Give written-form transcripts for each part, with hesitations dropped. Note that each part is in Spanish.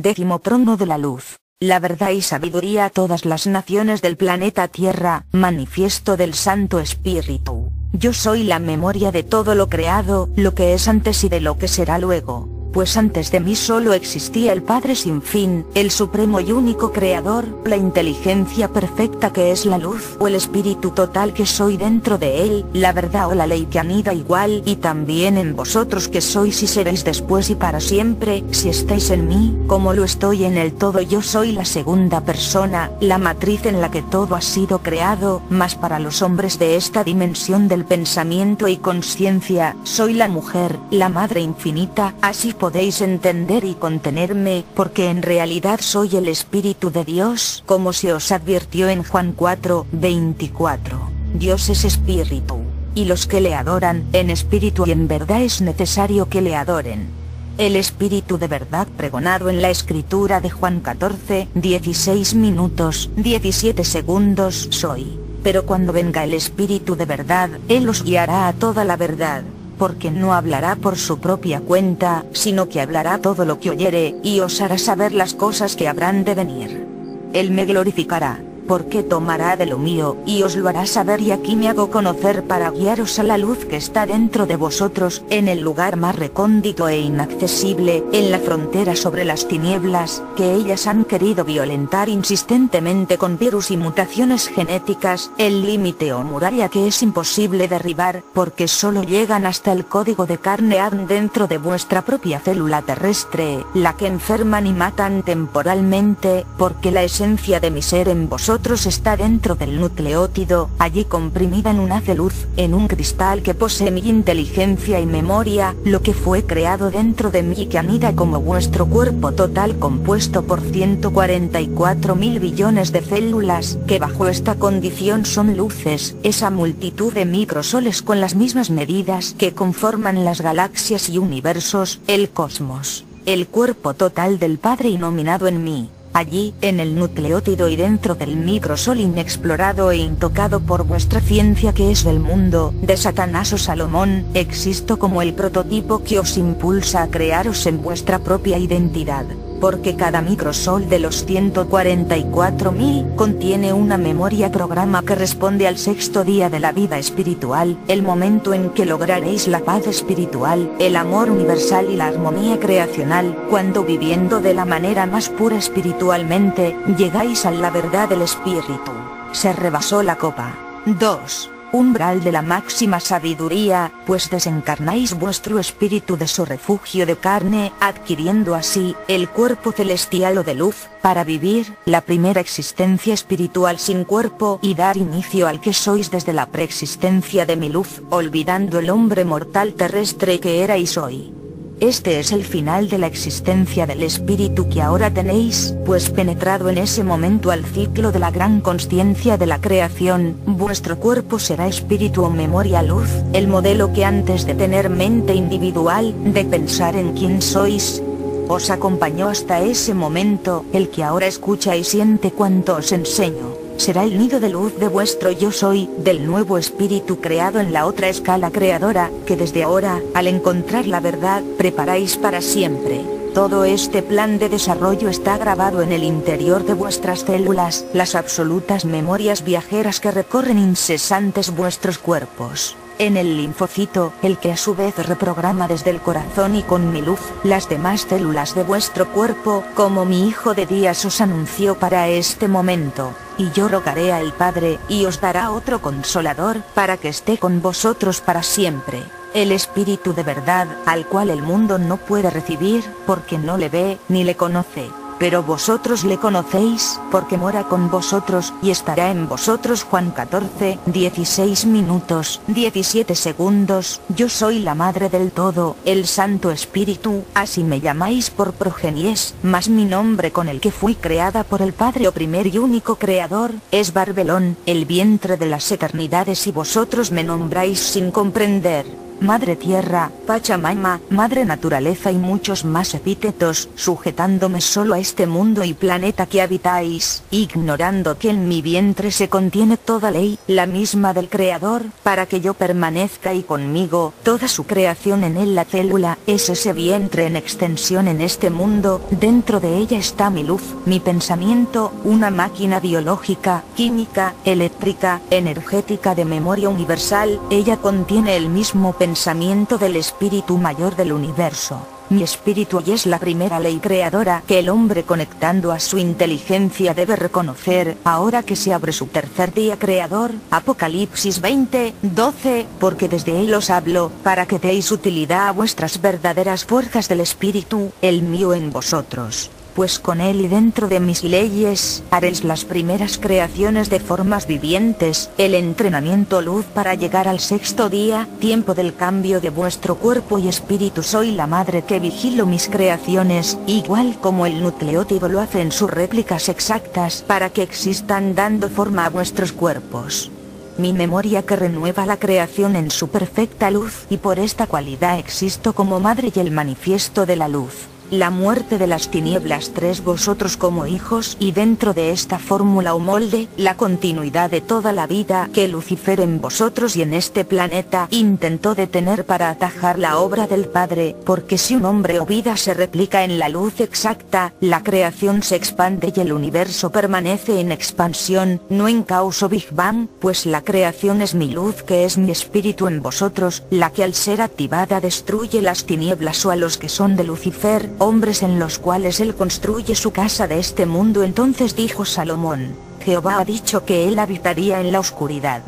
décimo trono de la luz, la verdad y sabiduría a todas las naciones del planeta Tierra, manifiesto del Santo Espíritu. Yo soy la memoria de todo lo creado, lo que es antes y de lo que será luego. Pues antes de mí solo existía el Padre sin fin, el supremo y único creador, la inteligencia perfecta que es la luz o el espíritu total que soy dentro de él, la verdad o la ley que anida igual y también en vosotros que sois y seréis después y para siempre, si estáis en mí, como lo estoy en el todo. Yo soy la segunda persona, la matriz en la que todo ha sido creado, mas para los hombres de esta dimensión del pensamiento y conciencia, soy la mujer, la madre infinita, así podéis entender y contenerme, porque en realidad soy el Espíritu de Dios, como se os advirtió en Juan 4:24. Dios es espíritu, y los que le adoran, en espíritu y en verdad es necesario que le adoren. El espíritu de verdad pregonado en la escritura de Juan 14:16 minutos, 17 segundos soy. Pero cuando venga el espíritu de verdad, él os guiará a toda la verdad. Porque no hablará por su propia cuenta, sino que hablará todo lo que oyere, y os hará saber las cosas que habrán de venir. Él me glorificará, porque tomará de lo mío, y os lo hará saber, y aquí me hago conocer para guiaros a la luz que está dentro de vosotros, en el lugar más recóndito e inaccesible, en la frontera sobre las tinieblas, que ellas han querido violentar insistentemente con virus y mutaciones genéticas, el límite o muralla que es imposible derribar, porque solo llegan hasta el código de carne dentro de vuestra propia célula terrestre, la que enferman y matan temporalmente, porque la esencia de mi ser en vosotros está dentro del nucleótido, allí comprimida en un haz de luz, en un cristal que posee mi inteligencia y memoria, lo que fue creado dentro de mí que anida como vuestro cuerpo total compuesto por 144.000 billones de células, que bajo esta condición son luces, esa multitud de microsoles con las mismas medidas que conforman las galaxias y universos, el cosmos, el cuerpo total del Padre inominado en mí. Allí, en el nucleótido y dentro del microsol inexplorado e intocado por vuestra ciencia que es del mundo, de Satanás o Salomón, existo como el prototipo que os impulsa a crearos en vuestra propia identidad. Porque cada microsol de los 144.000 contiene una memoria programa que responde al sexto día de la vida espiritual, el momento en que lograréis la paz espiritual, el amor universal y la armonía creacional, cuando viviendo de la manera más pura espiritualmente, llegáis a la verdad del espíritu. Se rebasó la copa. 2. Umbral de la máxima sabiduría, pues desencarnáis vuestro espíritu de su refugio de carne, adquiriendo así, el cuerpo celestial o de luz, para vivir, la primera existencia espiritual sin cuerpo y dar inicio al que sois desde la preexistencia de mi luz, olvidando el hombre mortal terrestre que era y soy. Este es el final de la existencia del espíritu que ahora tenéis, pues penetrado en ese momento al ciclo de la gran consciencia de la creación, vuestro cuerpo será espíritu o memoria luz, el modelo que antes de tener mente individual, de pensar en quién sois, os acompañó hasta ese momento, el que ahora escucha y siente cuanto os enseño. Será el nido de luz de vuestro yo soy, del nuevo espíritu creado en la otra escala creadora, que desde ahora, al encontrar la verdad, preparáis para siempre. Todo este plan de desarrollo está grabado en el interior de vuestras células, las absolutas memorias viajeras que recorren incesantes vuestros cuerpos. En el linfocito, el que a su vez reprograma desde el corazón y con mi luz, las demás células de vuestro cuerpo, como mi Hijo de Días os anunció para este momento. Y yo rogaré al Padre, y os dará otro Consolador, para que esté con vosotros para siempre. El Espíritu de verdad, al cual el mundo no puede recibir, porque no le ve, ni le conoce. Pero vosotros le conocéis, porque mora con vosotros, y estará en vosotros. Juan 14:16 minutos, 17 segundos. Yo soy la Madre del Todo, el Santo Espíritu, así me llamáis por progenies, mas mi nombre con el que fui creada por el Padre o primer y único Creador, es Barbelón, el vientre de las eternidades, y vosotros me nombráis sin comprender. Madre Tierra, Pachamama, Madre Naturaleza y muchos más epítetos, sujetándome solo a este mundo y planeta que habitáis, ignorando que en mi vientre se contiene toda ley, la misma del Creador, para que yo permanezca y conmigo, toda su creación en él la célula, es ese vientre en extensión en este mundo, dentro de ella está mi luz, mi pensamiento, una máquina biológica, química, eléctrica, energética de memoria universal, ella contiene el mismo pensamiento del espíritu mayor del universo. Mi espíritu y es la primera ley creadora que el hombre conectando a su inteligencia debe reconocer, ahora que se abre su tercer día creador, Apocalipsis 20:12, porque desde él os hablo, para que deis utilidad a vuestras verdaderas fuerzas del espíritu, el mío en vosotros. Pues con él y dentro de mis leyes, haréis las primeras creaciones de formas vivientes, el entrenamiento luz para llegar al sexto día, tiempo del cambio de vuestro cuerpo y espíritu. Soy la madre que vigilo mis creaciones, igual como el nucleótido lo hace en sus réplicas exactas para que existan dando forma a vuestros cuerpos. Mi memoria que renueva la creación en su perfecta luz, y por esta cualidad existo como madre y el manifiesto de la luz. La muerte de las tinieblas 3 vosotros como hijos y dentro de esta fórmula o molde, la continuidad de toda la vida que Lucifer en vosotros y en este planeta intentó detener para atajar la obra del Padre, porque si un hombre o vida se replica en la luz exacta, la creación se expande y el universo permanece en expansión, no en caos o Big Bang, pues la creación es mi luz que es mi espíritu en vosotros, la que al ser activada destruye las tinieblas o a los que son de Lucifer, hombres en los cuales él construye su casa de este mundo. Entonces dijo Salomón, Jehová ha dicho que él habitaría en la oscuridad.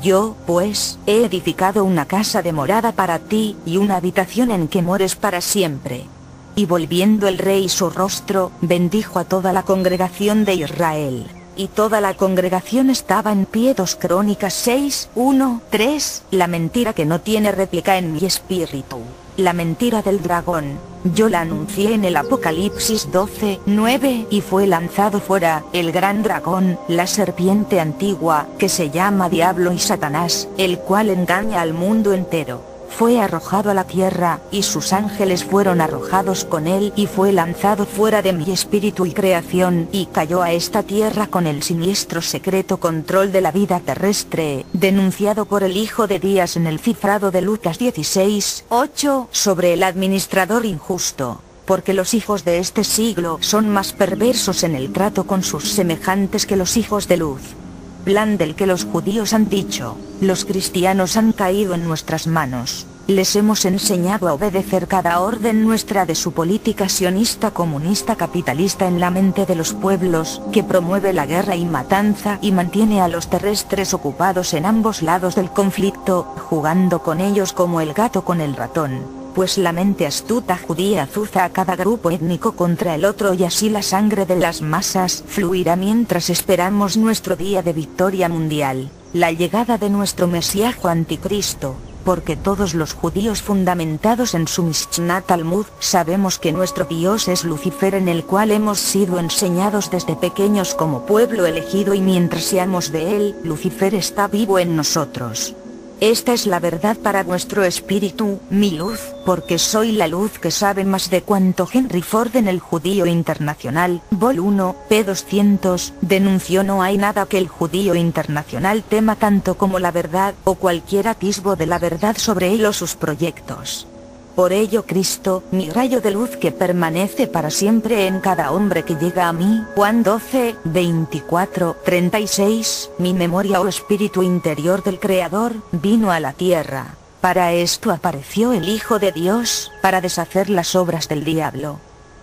Yo, pues, he edificado una casa de morada para ti, y una habitación en que mores para siempre. Y volviendo el rey su rostro, bendijo a toda la congregación de Israel. Y toda la congregación estaba en pie. 2 Crónicas 6:1-3. La mentira que no tiene réplica en mi espíritu. La mentira del dragón, yo la anuncié en el Apocalipsis 12:9, y fue lanzado fuera, el gran dragón, la serpiente antigua, que se llama Diablo y Satanás, el cual engaña al mundo entero. Fue arrojado a la tierra, y sus ángeles fueron arrojados con él, y fue lanzado fuera de mi espíritu y creación, y cayó a esta tierra con el siniestro secreto control de la vida terrestre, denunciado por el Hijo de Días en el cifrado de Lucas 16:8, sobre el administrador injusto. Porque los hijos de este siglo son más perversos en el trato con sus semejantes que los hijos de luz. Plan del que los judíos han dicho, los cristianos han caído en nuestras manos, les hemos enseñado a obedecer cada orden nuestra de su política sionista comunista capitalista en la mente de los pueblos, que promueve la guerra y matanza y mantiene a los terrestres ocupados en ambos lados del conflicto, jugando con ellos como el gato con el ratón. Pues la mente astuta judía azuza a cada grupo étnico contra el otro y así la sangre de las masas fluirá mientras esperamos nuestro día de victoria mundial, la llegada de nuestro Mesiajo anticristo, porque todos los judíos fundamentados en su Mishnah Talmud sabemos que nuestro Dios es Lucifer en el cual hemos sido enseñados desde pequeños como pueblo elegido y mientras seamos de él, Lucifer está vivo en nosotros. Esta es la verdad para vuestro espíritu, mi luz, porque soy la luz que sabe más de cuanto Henry Ford en el Judío Internacional, Vol 1, p. 200, denunció. No hay nada que el Judío Internacional tema tanto como la verdad, o cualquier atisbo de la verdad sobre él o sus proyectos. Por ello Cristo, mi rayo de luz que permanece para siempre en cada hombre que llega a mí, Juan 12:24-36, mi memoria o espíritu interior del Creador, vino a la tierra. Para esto apareció el Hijo de Dios, para deshacer las obras del diablo.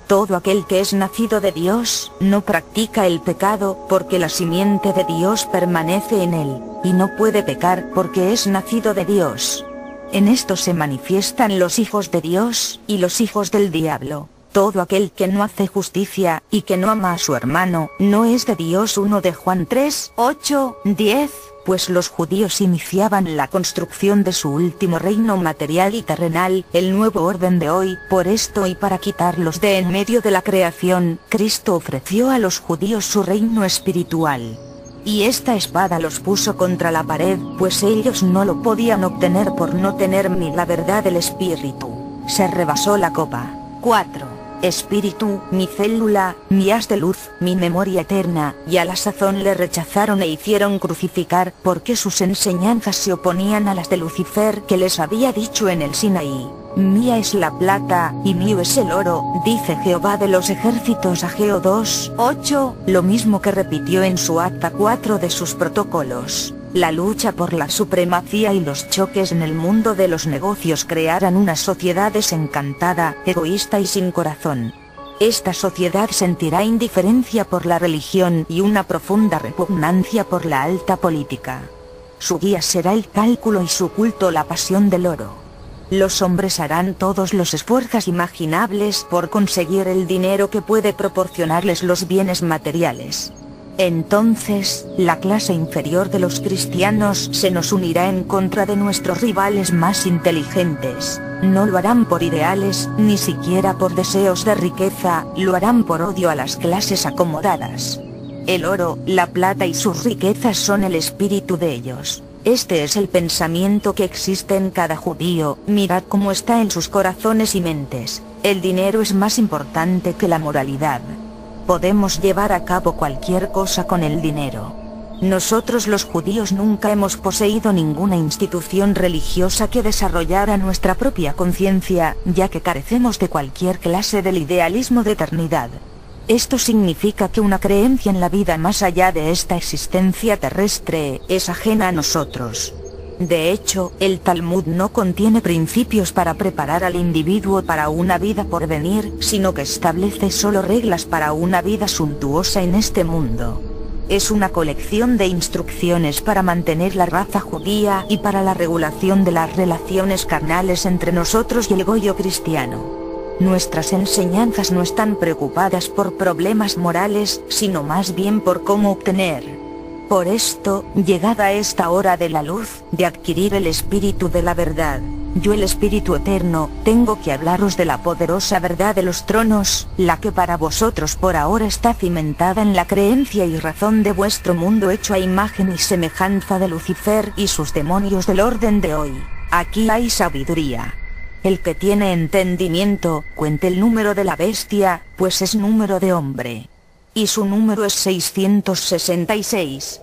Todo aquel que es nacido de Dios, no practica el pecado, porque la simiente de Dios permanece en él, y no puede pecar porque es nacido de Dios. En esto se manifiestan los hijos de Dios, y los hijos del diablo. Todo aquel que no hace justicia, y que no ama a su hermano, no es de Dios. 1 de Juan 3:8-10, pues los judíos iniciaban la construcción de su último reino material y terrenal, el nuevo orden de hoy. Por esto y para quitarlos de en medio de la creación, Cristo ofreció a los judíos su reino espiritual. Y esta espada los puso contra la pared, pues ellos no lo podían obtener por no tener ni la verdad del espíritu. Se rebasó la copa. 4. Espíritu, mi célula, mi haz de luz, mi memoria eterna, y a la sazón le rechazaron e hicieron crucificar, porque sus enseñanzas se oponían a las de Lucifer que les había dicho en el Sinaí. Mía es la plata, y mío es el oro, dice Jehová de los ejércitos a Ageo 2:8, lo mismo que repitió en su acta 4 de sus protocolos. La lucha por la supremacía y los choques en el mundo de los negocios crearán una sociedad desencantada, egoísta y sin corazón. Esta sociedad sentirá indiferencia por la religión y una profunda repugnancia por la alta política. Su guía será el cálculo y su culto la pasión del oro. Los hombres harán todos los esfuerzos imaginables por conseguir el dinero que puede proporcionarles los bienes materiales. Entonces, la clase inferior de los cristianos se nos unirá en contra de nuestros rivales más inteligentes. No lo harán por ideales, ni siquiera por deseos de riqueza, lo harán por odio a las clases acomodadas. El oro, la plata y sus riquezas son el espíritu de ellos. Este es el pensamiento que existe en cada judío, mirad cómo está en sus corazones y mentes. El dinero es más importante que la moralidad. Podemos llevar a cabo cualquier cosa con el dinero. Nosotros los judíos nunca hemos poseído ninguna institución religiosa que desarrollara nuestra propia conciencia, ya que carecemos de cualquier clase del idealismo de eternidad. Esto significa que una creencia en la vida más allá de esta existencia terrestre es ajena a nosotros. De hecho, el Talmud no contiene principios para preparar al individuo para una vida por venir, sino que establece solo reglas para una vida suntuosa en este mundo. Es una colección de instrucciones para mantener la raza judía y para la regulación de las relaciones carnales entre nosotros y el goyo cristiano. Nuestras enseñanzas no están preocupadas por problemas morales, sino más bien por cómo obtener. Por esto, llegada esta hora de la luz, de adquirir el espíritu de la verdad, yo el espíritu eterno, tengo que hablaros de la poderosa verdad de los tronos, la que para vosotros por ahora está cimentada en la creencia y razón de vuestro mundo hecho a imagen y semejanza de Lucifer y sus demonios del orden de hoy. Aquí hay sabiduría. El que tiene entendimiento, cuente el número de la bestia, pues es número de hombre. Y su número es 666.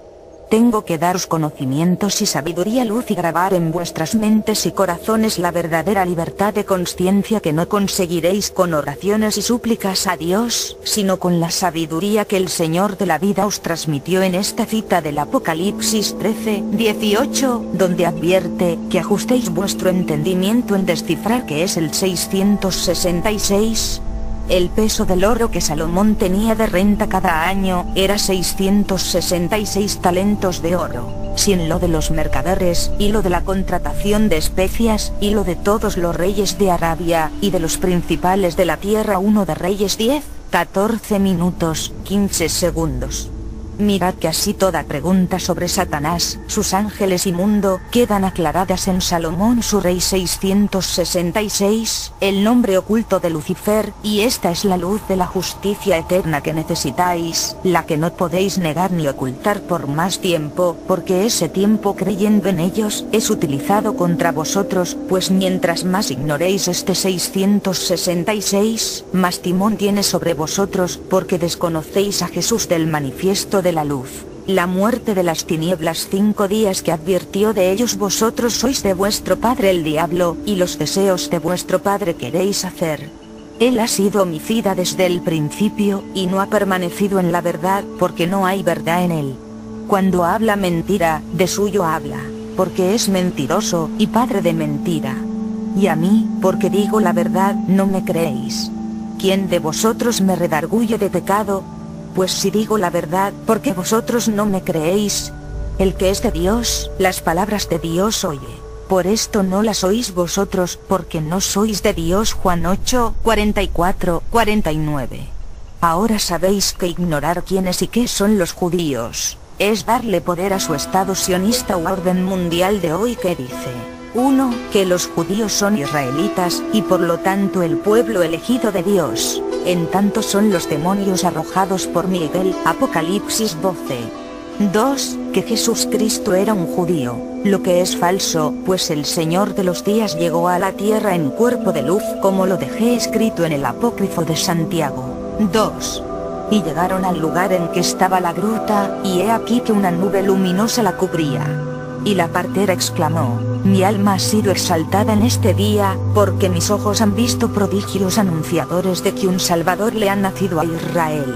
Tengo que daros conocimientos y sabiduría, luz, y grabar en vuestras mentes y corazones la verdadera libertad de conciencia que no conseguiréis con oraciones y súplicas a Dios, sino con la sabiduría que el Señor de la vida os transmitió en esta cita del Apocalipsis 13:18, donde advierte que ajustéis vuestro entendimiento en descifrar qué es el 666. El peso del oro que Salomón tenía de renta cada año era 666 talentos de oro, sin lo de los mercaderes, y lo de la contratación de especias, y lo de todos los reyes de Arabia, y de los principales de la tierra. 1 de Reyes 10:14 minutos, 15 segundos. Mirad que así toda pregunta sobre Satanás, sus ángeles y mundo, quedan aclaradas en Salomón su rey. 666, el nombre oculto de Lucifer, y esta es la luz de la justicia eterna que necesitáis, la que no podéis negar ni ocultar por más tiempo, porque ese tiempo, creyendo en ellos, es utilizado contra vosotros, pues mientras más ignoréis este 666, más timón tiene sobre vosotros, porque desconocéis a Jesús del manifiesto de la luz. La muerte de las tinieblas, 5 días que advirtió de ellos: vosotros sois de vuestro padre el diablo, y los deseos de vuestro padre queréis hacer. Él ha sido homicida desde el principio, y no ha permanecido en la verdad, porque no hay verdad en él. Cuando habla mentira, de suyo habla, porque es mentiroso, y padre de mentira. Y a mí, porque digo la verdad, no me creéis. ¿Quién de vosotros me redarguye de pecado? Pues si digo la verdad, ¿por qué vosotros no me creéis? El que es de Dios, las palabras de Dios oye. Por esto no las oís vosotros, porque no sois de Dios. Juan 8:44-49. Ahora sabéis que ignorar quiénes y qué son los judíos es darle poder a su estado sionista u orden mundial de hoy, que dice: 1. Que los judíos son israelitas, y por lo tanto el pueblo elegido de Dios, en tanto son los demonios arrojados por Miguel. Apocalipsis 12. 2. Que Jesús Cristo era un judío, lo que es falso, pues el Señor de los días llegó a la tierra en cuerpo de luz, como lo dejé escrito en el apócrifo de Santiago. 2. Y llegaron al lugar en que estaba la gruta, y he aquí que una nube luminosa la cubría. Y la partera exclamó: mi alma ha sido exaltada en este día, porque mis ojos han visto prodigios anunciadores de que un Salvador le ha nacido a Israel.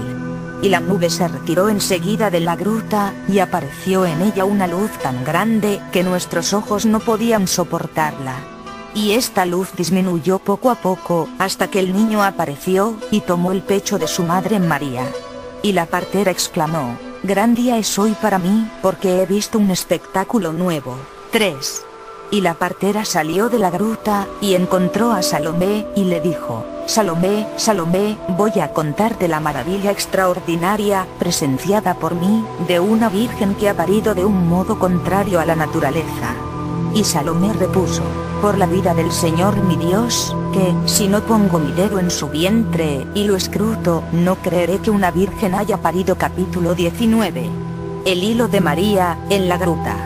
Y la nube se retiró enseguida de la gruta, y apareció en ella una luz tan grande, que nuestros ojos no podían soportarla. Y esta luz disminuyó poco a poco, hasta que el niño apareció, y tomó el pecho de su madre María. Y la partera exclamó: gran día es hoy para mí, porque he visto un espectáculo nuevo. 3. Y la partera salió de la gruta, y encontró a Salomé, y le dijo: Salomé, Salomé, voy a contarte la maravilla extraordinaria, presenciada por mí, de una virgen que ha parido de un modo contrario a la naturaleza. Y Salomé repuso: por la vida del Señor mi Dios, que, si no pongo mi dedo en su vientre, y lo escruto, no creeré que una virgen haya parido. Capítulo 19. El hilo de María, en la gruta.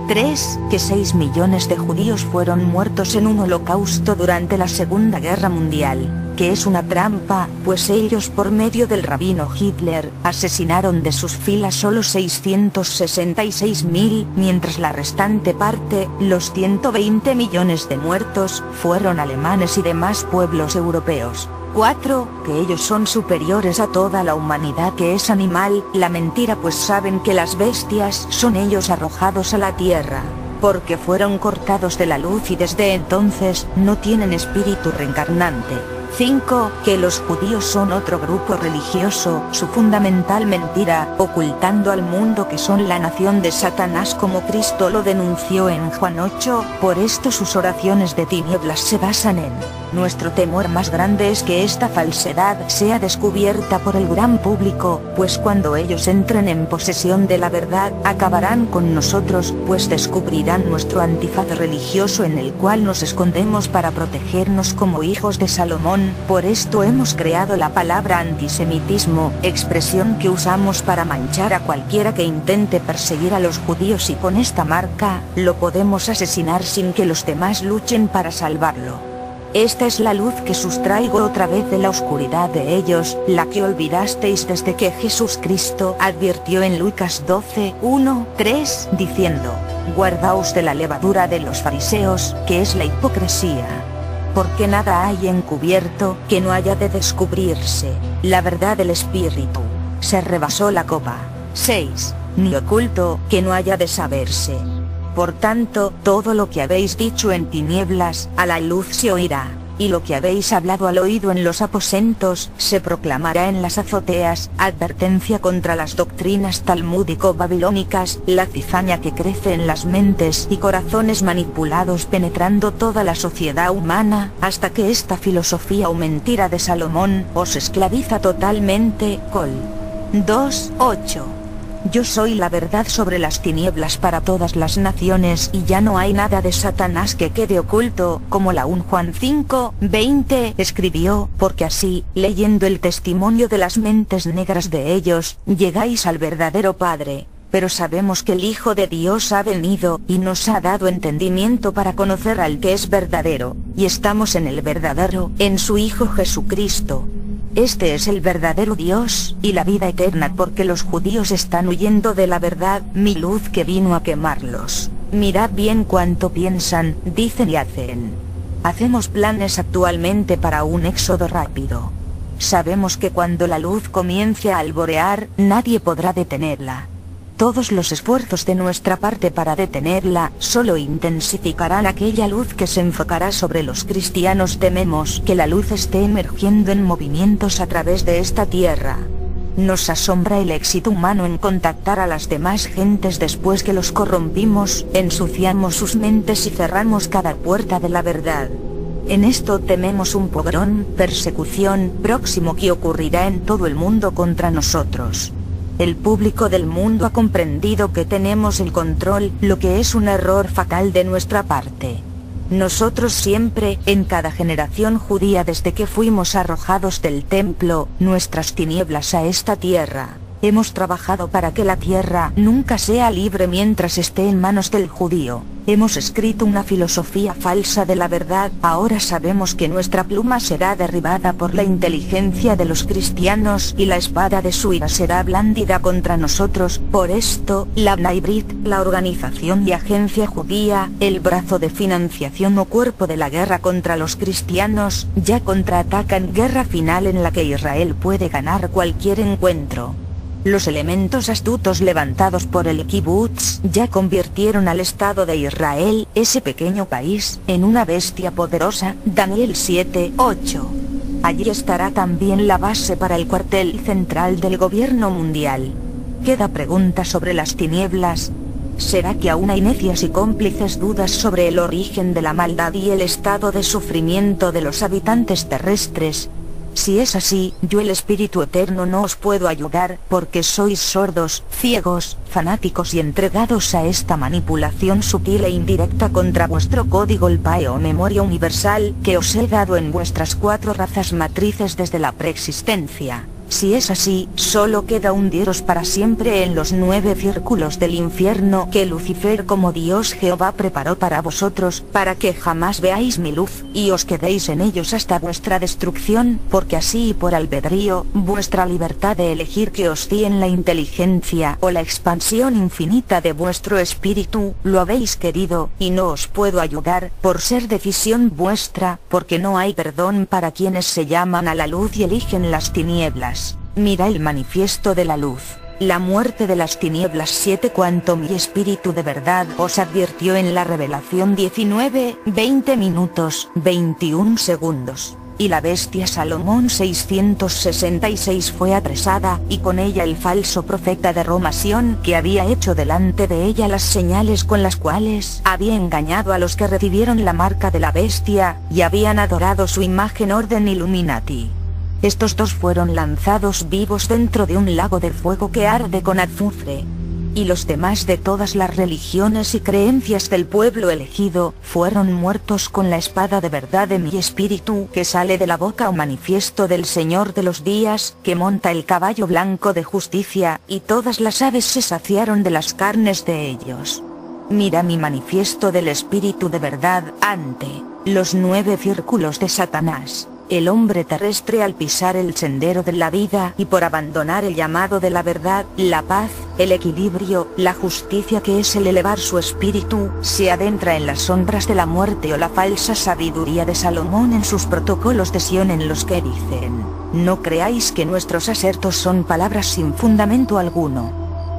3. Que 6 millones de judíos fueron muertos en un holocausto durante la Segunda Guerra Mundial, que es una trampa, pues ellos por medio del rabino Hitler, asesinaron de sus filas solo 666.000, mientras la restante parte, los 120 millones de muertos, fueron alemanes y demás pueblos europeos. 4. Que ellos son superiores a toda la humanidad que es animal, la mentira, pues saben que las bestias son ellos arrojados a la tierra, porque fueron cortados de la luz y desde entonces no tienen espíritu reencarnante. 5. Que los judíos son otro grupo religioso, su fundamental mentira, ocultando al mundo que son la nación de Satanás como Cristo lo denunció en Juan 8, por esto sus oraciones de tinieblas se basan en: nuestro temor más grande es que esta falsedad sea descubierta por el gran público, pues cuando ellos entren en posesión de la verdad, acabarán con nosotros, pues descubrirán nuestro antifaz religioso en el cual nos escondemos para protegernos como hijos de Salomón. Por esto hemos creado la palabra antisemitismo, expresión que usamos para manchar a cualquiera que intente perseguir a los judíos, y con esta marca, lo podemos asesinar sin que los demás luchen para salvarlo. Esta es la luz que sustraigo otra vez de la oscuridad de ellos, la que olvidasteis desde que Jesús Cristo advirtió en Lucas 12, 1, 3, diciendo: guardaos de la levadura de los fariseos, que es la hipocresía. Porque nada hay encubierto que no haya de descubrirse, la verdad del Espíritu se rebasó la copa. 6. Ni oculto que no haya de saberse. Por tanto, todo lo que habéis dicho en tinieblas, a la luz se oirá, y lo que habéis hablado al oído en los aposentos, se proclamará en las azoteas. Advertencia contra las doctrinas talmúdico-babilónicas, la cizaña que crece en las mentes y corazones manipulados penetrando toda la sociedad humana, hasta que esta filosofía o mentira de Salomón os esclaviza totalmente. Col. 2, 8. Yo soy la verdad sobre las tinieblas para todas las naciones, y ya no hay nada de Satanás que quede oculto, como la 1 Juan 5, 20 escribió, porque así, leyendo el testimonio de las mentes negras de ellos, llegáis al verdadero Padre. Pero sabemos que el Hijo de Dios ha venido, y nos ha dado entendimiento para conocer al que es verdadero, y estamos en el verdadero, en su Hijo Jesucristo. Este es el verdadero Dios, y la vida eterna, porque los judíos están huyendo de la verdad, mi luz que vino a quemarlos. Mirad bien cuánto piensan, dicen y hacen. Hacemos planes actualmente para un éxodo rápido. Sabemos que cuando la luz comience a alborear, nadie podrá detenerla. Todos los esfuerzos de nuestra parte para detenerla, solo intensificarán aquella luz que se enfocará sobre los cristianos. Tememos que la luz esté emergiendo en movimientos a través de esta tierra. Nos asombra el éxito humano en contactar a las demás gentes después que los corrompimos, ensuciamos sus mentes y cerramos cada puerta de la verdad. En esto tememos un pogrón, persecución, próximo que ocurrirá en todo el mundo contra nosotros. El público del mundo ha comprendido que tenemos el control, lo que es un error fatal de nuestra parte. Nosotros siempre, en cada generación judía desde que fuimos arrojados del templo, nuestras tinieblas a esta tierra, Hemos trabajado para que la tierra nunca sea libre mientras esté en manos del judío. Hemos escrito una filosofía falsa de la verdad. Ahora sabemos que nuestra pluma será derribada por la inteligencia de los cristianos y la espada de su ira será blandida contra nosotros. Por esto, la Bnai Brit, la organización y agencia judía, el brazo de financiación o cuerpo de la guerra contra los cristianos, ya contraatacan guerra final en la que Israel puede ganar cualquier encuentro. Los elementos astutos levantados por el kibutz ya convirtieron al Estado de Israel, ese pequeño país, en una bestia poderosa. Daniel 7:8. Allí estará también la base para el cuartel central del gobierno mundial. Queda pregunta sobre las tinieblas. ¿Será que aún hay necias y cómplices dudas sobre el origen de la maldad y el estado de sufrimiento de los habitantes terrestres? Si es así, yo el Espíritu Eterno no os puedo ayudar, porque sois sordos, ciegos, fanáticos y entregados a esta manipulación sutil e indirecta contra vuestro código el PAE o memoria universal, que os he dado en vuestras 4 razas matrices desde la preexistencia. Si es así, solo queda hundiros para siempre en los 9 círculos del infierno que Lucifer como Dios Jehová preparó para vosotros, para que jamás veáis mi luz, y os quedéis en ellos hasta vuestra destrucción, porque así y por albedrío, vuestra libertad de elegir que os en la inteligencia o la expansión infinita de vuestro espíritu, lo habéis querido, y no os puedo ayudar, por ser decisión vuestra, porque no hay perdón para quienes se llaman a la luz y eligen las tinieblas. Mira el manifiesto de la luz, la muerte de las tinieblas 7. Cuanto mi espíritu de verdad os advirtió en la revelación 19, 20 minutos, 21 segundos. Y la bestia Salomón 666 fue apresada, y con ella el falso profeta de Romación, que había hecho delante de ella las señales con las cuales había engañado a los que recibieron la marca de la bestia, y habían adorado su imagen orden Illuminati. Estos 2 fueron lanzados vivos dentro de un lago de fuego que arde con azufre. Y los demás de todas las religiones y creencias del pueblo elegido, fueron muertos con la espada de verdad de mi espíritu que sale de la boca o manifiesto del Señor de los días, que monta el caballo blanco de justicia, y todas las aves se saciaron de las carnes de ellos. Mira mi manifiesto del espíritu de verdad ante los 9 círculos de Satanás. El hombre terrestre al pisar el sendero de la vida y por abandonar el llamado de la verdad, la paz, el equilibrio, la justicia que es el elevar su espíritu, se adentra en las sombras de la muerte o la falsa sabiduría de Salomón en sus protocolos de Sion en los que dicen: no creáis que nuestros asertos son palabras sin fundamento alguno.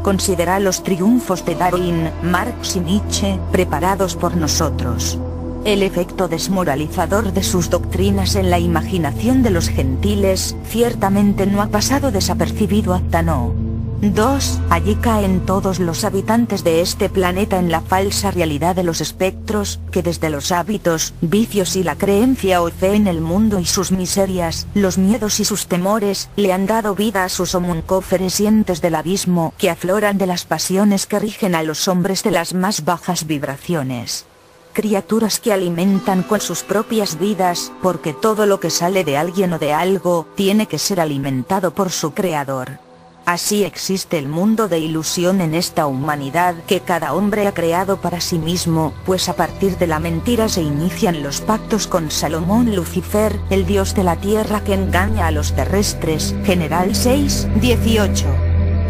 Considerad los triunfos de Darwin, Marx y Nietzsche, preparados por nosotros. El efecto desmoralizador de sus doctrinas en la imaginación de los gentiles, ciertamente no ha pasado desapercibido hasta no. 2. Allí caen todos los habitantes de este planeta en la falsa realidad de los espectros, que desde los hábitos, vicios y la creencia o fe en el mundo y sus miserias, los miedos y sus temores, le han dado vida a sus homuncoferesientes del abismo, que afloran de las pasiones que rigen a los hombres de las más bajas vibraciones. Criaturas que alimentan con sus propias vidas, porque todo lo que sale de alguien o de algo, tiene que ser alimentado por su creador. Así existe el mundo de ilusión en esta humanidad que cada hombre ha creado para sí mismo, pues a partir de la mentira se inician los pactos con Salomón Lucifer, el dios de la tierra que engaña a los terrestres. General 6:18.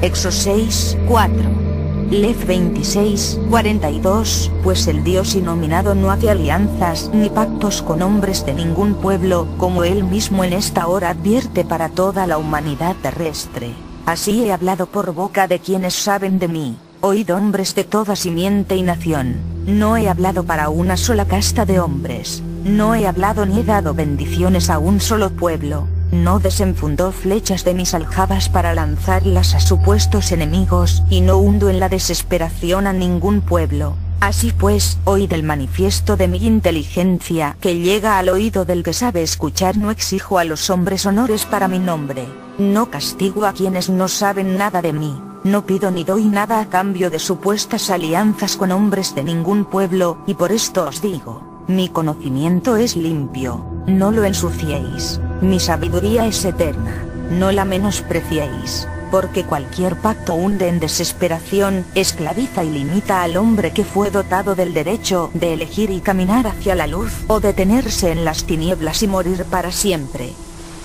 Éxodo 6:4. Lev 26:42, pues el Dios inominado no hace alianzas ni pactos con hombres de ningún pueblo, como él mismo en esta hora advierte para toda la humanidad terrestre. Así he hablado por boca de quienes saben de mí, oíd hombres de toda simiente y nación. No he hablado para una sola casta de hombres, no he hablado ni he dado bendiciones a un solo pueblo. No desenfundó flechas de mis aljabas para lanzarlas a supuestos enemigos, y no hundo en la desesperación a ningún pueblo. Así pues, oíd el manifiesto de mi inteligencia, que llega al oído del que sabe escuchar. No exijo a los hombres honores para mi nombre, no castigo a quienes no saben nada de mí, no pido ni doy nada a cambio de supuestas alianzas con hombres de ningún pueblo, y por esto os digo, mi conocimiento es limpio, no lo ensuciéis. Mi sabiduría es eterna, no la menospreciéis, porque cualquier pacto hunde en desesperación, esclaviza y limita al hombre que fue dotado del derecho de elegir y caminar hacia la luz, o detenerse en las tinieblas y morir para siempre.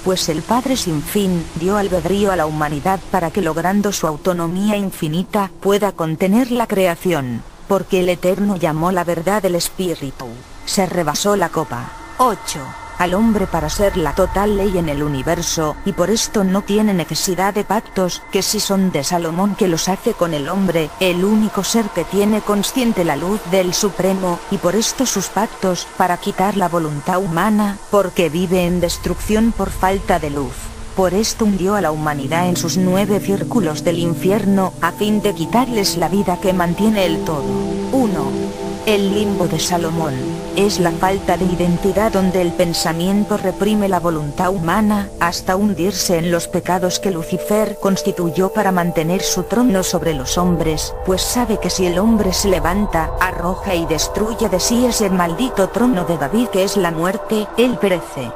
Pues el Padre sin fin dio albedrío a la humanidad para que, logrando su autonomía infinita, pueda contener la creación, porque el Eterno llamó la verdad del Espíritu, se rebasó la copa. 8. Al hombre para ser la total ley en el universo, y por esto no tiene necesidad de pactos, que si son de Salomón, que los hace con el hombre, el único ser que tiene consciente la luz del Supremo, y por esto sus pactos, para quitar la voluntad humana, porque vive en destrucción por falta de luz. Por esto hundió a la humanidad en sus 9 círculos del infierno, a fin de quitarles la vida que mantiene el todo. 1. El limbo de Salomón es la falta de identidad donde el pensamiento reprime la voluntad humana, hasta hundirse en los pecados que Lucifer constituyó para mantener su trono sobre los hombres, pues sabe que si el hombre se levanta, arroja y destruye de sí ese maldito trono de David que es la muerte, él perece.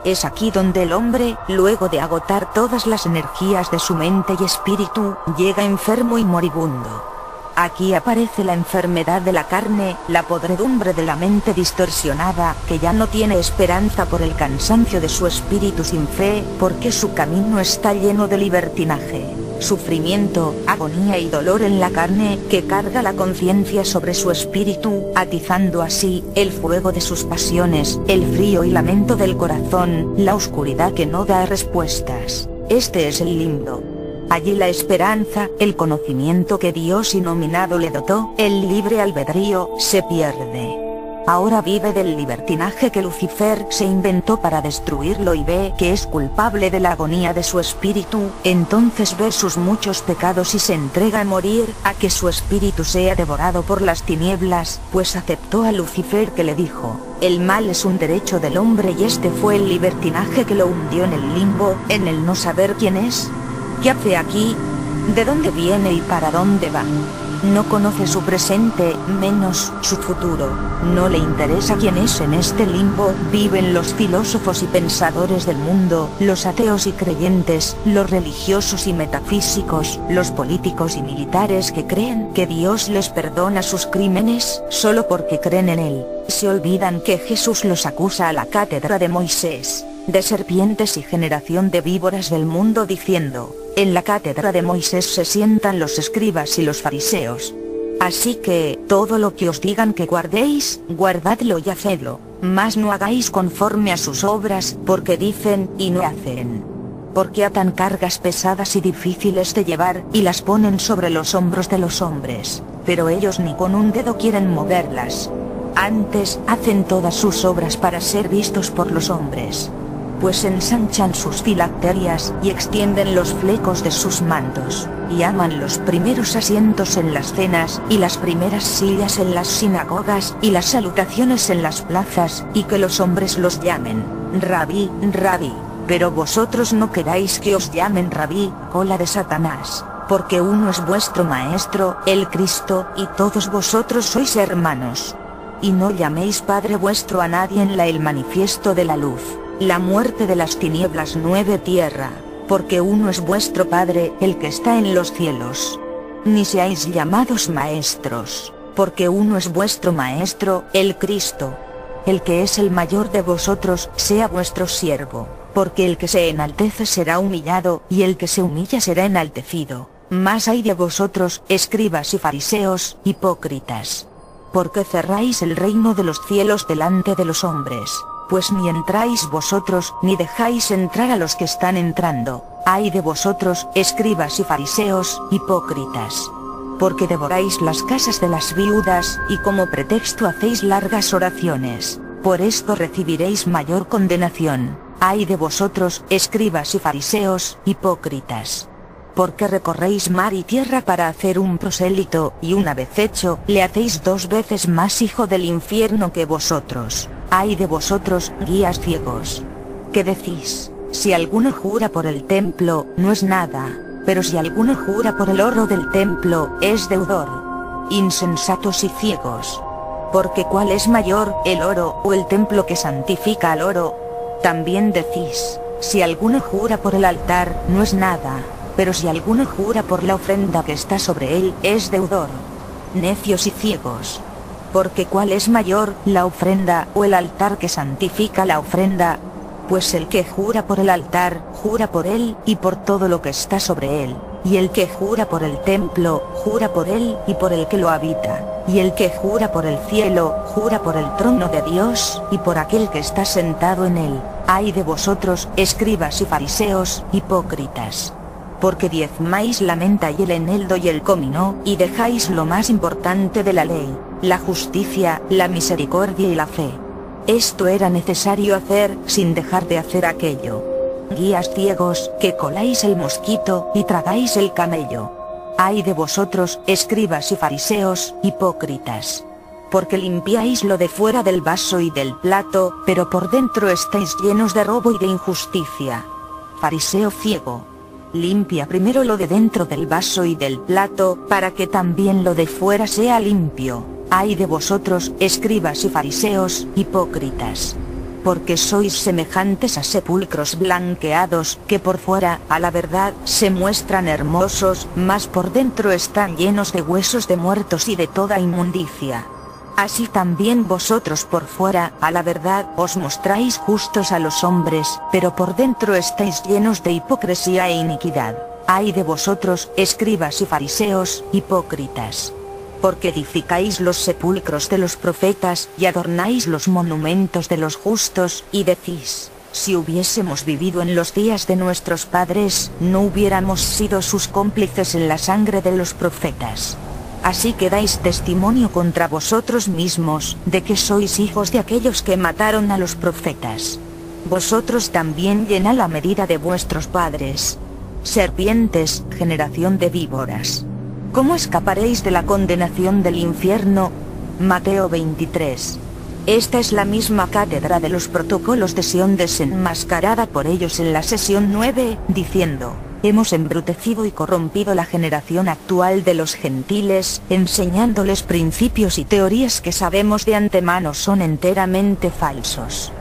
Es aquí donde el hombre, luego de agotar todas las energías de su mente y espíritu, llega enfermo y moribundo. Aquí aparece la enfermedad de la carne, la podredumbre de la mente distorsionada, que ya no tiene esperanza por el cansancio de su espíritu sin fe, porque su camino está lleno de libertinaje, sufrimiento, agonía y dolor en la carne, que carga la conciencia sobre su espíritu, atizando así el fuego de sus pasiones, el frío y lamento del corazón, la oscuridad que no da respuestas. Este es el limbo. Allí la esperanza, el conocimiento que Dios inominado le dotó, el libre albedrío, se pierde. Ahora vive del libertinaje que Lucifer se inventó para destruirlo y ve que es culpable de la agonía de su espíritu, entonces ve sus muchos pecados y se entrega a morir, a que su espíritu sea devorado por las tinieblas, pues aceptó a Lucifer que le dijo: el mal es un derecho del hombre, y este fue el libertinaje que lo hundió en el limbo, en el no saber quién es. ¿Qué hace aquí? ¿De dónde viene y para dónde va? No conoce su presente, menos su futuro. No le interesa quién es en este limbo. Viven los filósofos y pensadores del mundo, los ateos y creyentes, los religiosos y metafísicos, los políticos y militares que creen que Dios les perdona sus crímenes, solo porque creen en él. Se olvidan que Jesús los acusa a la cátedra de Moisés, de serpientes y generación de víboras del mundo, diciendo: en la cátedra de Moisés se sientan los escribas y los fariseos. Así que, todo lo que os digan que guardéis, guardadlo y hacedlo, mas no hagáis conforme a sus obras, porque dicen y no hacen. Porque atan cargas pesadas y difíciles de llevar, y las ponen sobre los hombros de los hombres, pero ellos ni con un dedo quieren moverlas. Antes, hacen todas sus obras para ser vistos por los hombres, pues ensanchan sus filacterias y extienden los flecos de sus mantos, y aman los primeros asientos en las cenas, y las primeras sillas en las sinagogas, y las salutaciones en las plazas, y que los hombres los llamen Rabí, Rabí. Pero vosotros no queráis que os llamen Rabí, cola de Satanás, porque uno es vuestro Maestro, el Cristo, y todos vosotros sois hermanos. Y no llaméis Padre vuestro a nadie en el manifiesto de la luz, la muerte de las tinieblas 9 tierra, porque uno es vuestro Padre, el que está en los cielos. Ni seáis llamados maestros, porque uno es vuestro Maestro, el Cristo. El que es el mayor de vosotros, sea vuestro siervo, porque el que se enaltece será humillado, y el que se humilla será enaltecido. Mas ay de vosotros, escribas y fariseos, hipócritas, porque cerráis el reino de los cielos delante de los hombres, pues ni entráis vosotros, ni dejáis entrar a los que están entrando. Ay de vosotros, escribas y fariseos, hipócritas, porque devoráis las casas de las viudas, y como pretexto hacéis largas oraciones. Por esto recibiréis mayor condenación. Ay de vosotros, escribas y fariseos, hipócritas, porque recorréis mar y tierra para hacer un prosélito, y una vez hecho, le hacéis 2 veces más hijo del infierno que vosotros. Ay de vosotros, guías ciegos, ¿qué decís? Si alguno jura por el templo, no es nada, pero si alguno jura por el oro del templo, es deudor. Insensatos y ciegos. Porque ¿cuál es mayor, el oro o el templo que santifica al oro? También decís: si alguno jura por el altar, no es nada, pero si alguno jura por la ofrenda que está sobre él, es deudor. Necios y ciegos. Porque ¿cuál es mayor, la ofrenda o el altar que santifica la ofrenda? Pues el que jura por el altar, jura por él y por todo lo que está sobre él. Y el que jura por el templo, jura por él y por el que lo habita. Y el que jura por el cielo, jura por el trono de Dios y por aquel que está sentado en él. Ay de vosotros, escribas y fariseos, hipócritas. Porque diezmáis la menta y el eneldo y el comino, y dejáis lo más importante de la ley, la justicia, la misericordia y la fe. Esto era necesario hacer, sin dejar de hacer aquello. Guías ciegos, que coláis el mosquito, y tragáis el camello. Ay de vosotros, escribas y fariseos, hipócritas. Porque limpiáis lo de fuera del vaso y del plato, pero por dentro estáis llenos de robo y de injusticia. Fariseo ciego. Limpia primero lo de dentro del vaso y del plato, para que también lo de fuera sea limpio. Ay de vosotros, escribas y fariseos, hipócritas. Porque sois semejantes a sepulcros blanqueados, que por fuera, a la verdad, se muestran hermosos, mas por dentro están llenos de huesos de muertos y de toda inmundicia. Así también vosotros por fuera, a la verdad, os mostráis justos a los hombres, pero por dentro estáis llenos de hipocresía e iniquidad. Ay de vosotros, escribas y fariseos, hipócritas. Porque edificáis los sepulcros de los profetas, y adornáis los monumentos de los justos, y decís: si hubiésemos vivido en los días de nuestros padres, no hubiéramos sido sus cómplices en la sangre de los profetas. Así que dais testimonio contra vosotros mismos, de que sois hijos de aquellos que mataron a los profetas. Vosotros también llenad la medida de vuestros padres. Serpientes, generación de víboras. ¿Cómo escaparéis de la condenación del infierno? Mateo 23. Esta es la misma cátedra de los protocolos de Sion desenmascarada por ellos en la sesión 9, diciendo: hemos embrutecido y corrompido la generación actual de los gentiles, enseñándoles principios y teorías que sabemos de antemano son enteramente falsos.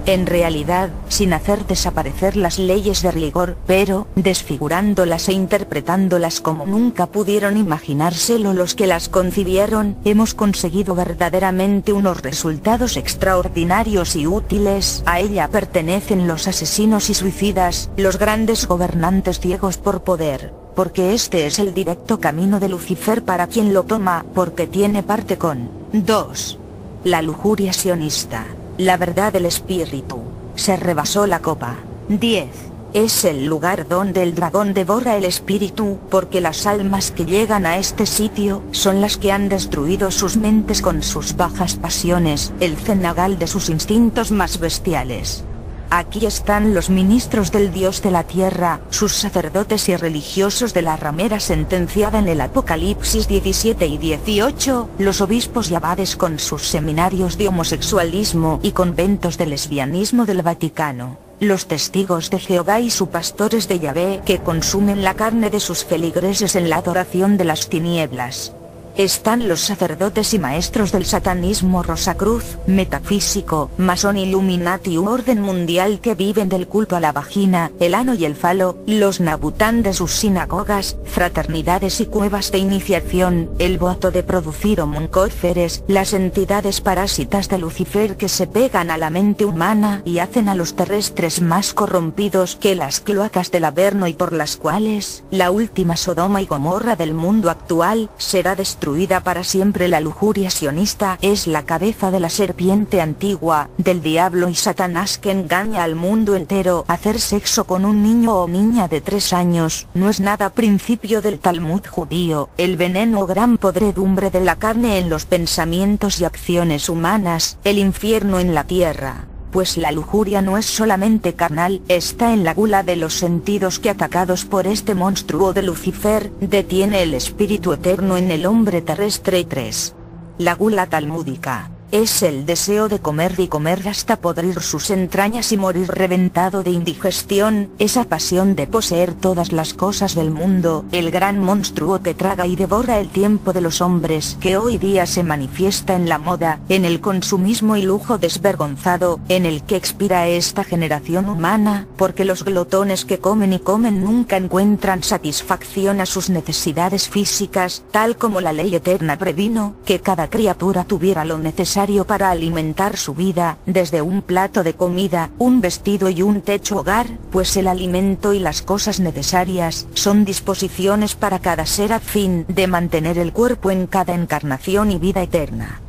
En realidad, sin hacer desaparecer las leyes de rigor, pero, desfigurándolas e interpretándolas como nunca pudieron imaginárselo los que las concibieron, hemos conseguido verdaderamente unos resultados extraordinarios y útiles. A ella pertenecen los asesinos y suicidas, los grandes gobernantes ciegos por poder, porque este es el directo camino de Lucifer para quien lo toma, porque tiene parte con 2. La lujuria sionista. La verdad del espíritu. Se rebasó la copa. 10. Es el lugar donde el dragón devora el espíritu, porque las almas que llegan a este sitio, son las que han destruido sus mentes con sus bajas pasiones, el cenagal de sus instintos más bestiales. Aquí están los ministros del Dios de la tierra, sus sacerdotes y religiosos de la ramera sentenciada en el Apocalipsis 17 y 18, los obispos y abades con sus seminarios de homosexualismo y conventos de lesbianismo del Vaticano, los testigos de Jehová y sus pastores de Yahvé que consumen la carne de sus feligreses en la adoración de las tinieblas. Están los sacerdotes y maestros del satanismo Rosacruz, metafísico, masón Illuminati u orden mundial que viven del culto a la vagina, el ano y el falo, los nabután de sus sinagogas, fraternidades y cuevas de iniciación, el voto de producir homuncóferes, las entidades parásitas de Lucifer que se pegan a la mente humana y hacen a los terrestres más corrompidos que las cloacas del Averno y por las cuales, la última Sodoma y Gomorra del mundo actual, será destruida para siempre. La lujuria sionista es la cabeza de la serpiente antigua, del diablo y Satanás que engaña al mundo entero. Hacer sexo con un niño o niña de 3 años, no es nada principio del Talmud judío, el veneno o gran podredumbre de la carne en los pensamientos y acciones humanas, el infierno en la tierra. Pues la lujuria no es solamente carnal, está en la gula de los sentidos que atacados por este monstruo de Lucifer, detiene el espíritu eterno en el hombre terrestre. 3. La gula talmúdica. Es el deseo de comer y comer hasta podrir sus entrañas y morir reventado de indigestión, esa pasión de poseer todas las cosas del mundo, el gran monstruo que traga y devora el tiempo de los hombres que hoy día se manifiesta en la moda, en el consumismo y lujo desvergonzado, en el que expira esta generación humana, porque los glotones que comen y comen nunca encuentran satisfacción a sus necesidades físicas, tal como la ley eterna previno, que cada criatura tuviera lo necesario para alimentar su vida, desde un plato de comida, un vestido y un techo hogar, pues el alimento y las cosas necesarias son disposiciones para cada ser a fin de mantener el cuerpo en cada encarnación y vida eterna.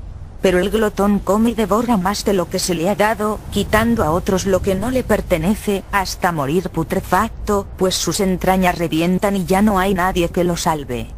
Pero el glotón come y devora más de lo que se le ha dado, quitando a otros lo que no le pertenece, hasta morir putrefacto, pues sus entrañas revientan y ya no hay nadie que lo salve.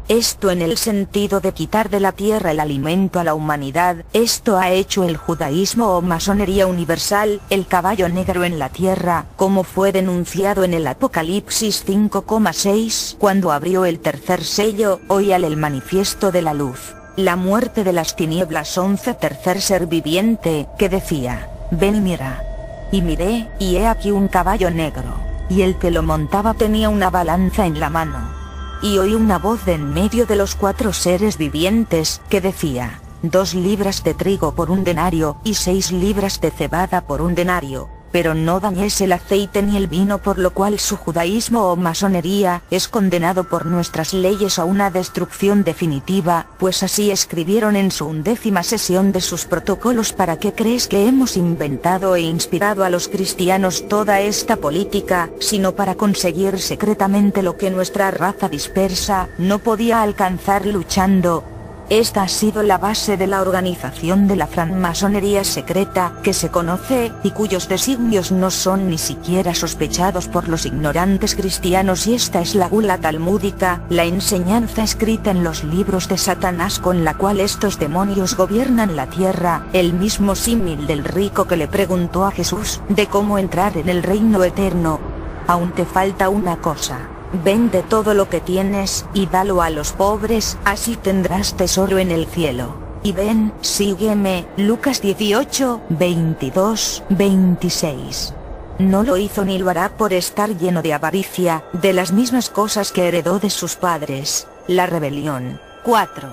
Esto en el sentido de quitar de la tierra el alimento a la humanidad, esto ha hecho el judaísmo o masonería universal, el caballo negro en la tierra, como fue denunciado en el Apocalipsis 5,6, cuando abrió el tercer sello, oíale el manifiesto de la luz. La muerte de las tinieblas 11 tercer ser viviente, que decía, ven y mira. Y miré, y he aquí un caballo negro, y el que lo montaba tenía una balanza en la mano. Y oí una voz de en medio de los 4 seres vivientes, que decía, 2 libras de trigo por un denario, y 6 libras de cebada por un denario. Pero no dañes el aceite ni el vino, por lo cual su judaísmo o masonería es condenado por nuestras leyes a una destrucción definitiva, pues así escribieron en su 11ª sesión de sus protocolos. ¿Para qué crees que hemos inventado e inspirado a los cristianos toda esta política, sino para conseguir secretamente lo que nuestra raza dispersa no podía alcanzar luchando? Esta ha sido la base de la organización de la francmasonería secreta, que se conoce, y cuyos designios no son ni siquiera sospechados por los ignorantes cristianos, y esta es la gula talmúdica, la enseñanza escrita en los libros de Satanás con la cual estos demonios gobiernan la tierra, el mismo símil del rico que le preguntó a Jesús, de cómo entrar en el reino eterno. Aún te falta una cosa. Vende todo lo que tienes, y dalo a los pobres, así tendrás tesoro en el cielo. Y ven, sígueme. Lucas 18, 22, 26. No lo hizo ni lo hará por estar lleno de avaricia, de las mismas cosas que heredó de sus padres. La rebelión. 4.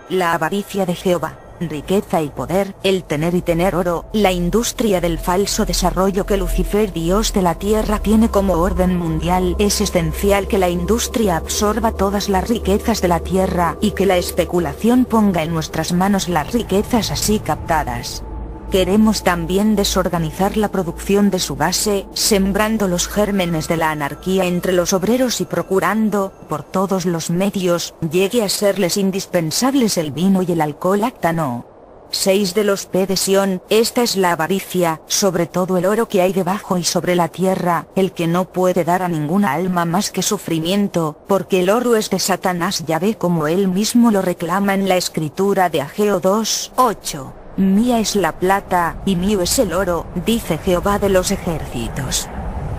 La avaricia de Jehová. Riqueza y poder, el tener y tener oro, la industria del falso desarrollo que Lucifer, dios de la tierra, tiene como orden mundial. Es esencial que la industria absorba todas las riquezas de la tierra, y que la especulación ponga en nuestras manos las riquezas así captadas. Queremos también desorganizar la producción de su base, sembrando los gérmenes de la anarquía entre los obreros y procurando, por todos los medios, llegue a serles indispensables el vino y el alcohol. Acta no. 6 de los P de Sión. Esta es la avaricia, sobre todo el oro que hay debajo y sobre la tierra, el que no puede dar a ninguna alma más que sufrimiento, porque el oro es de Satanás, ya ve como él mismo lo reclama en la escritura de Ageo 2, 8. Mía es la plata, y mío es el oro, dice Jehová de los ejércitos.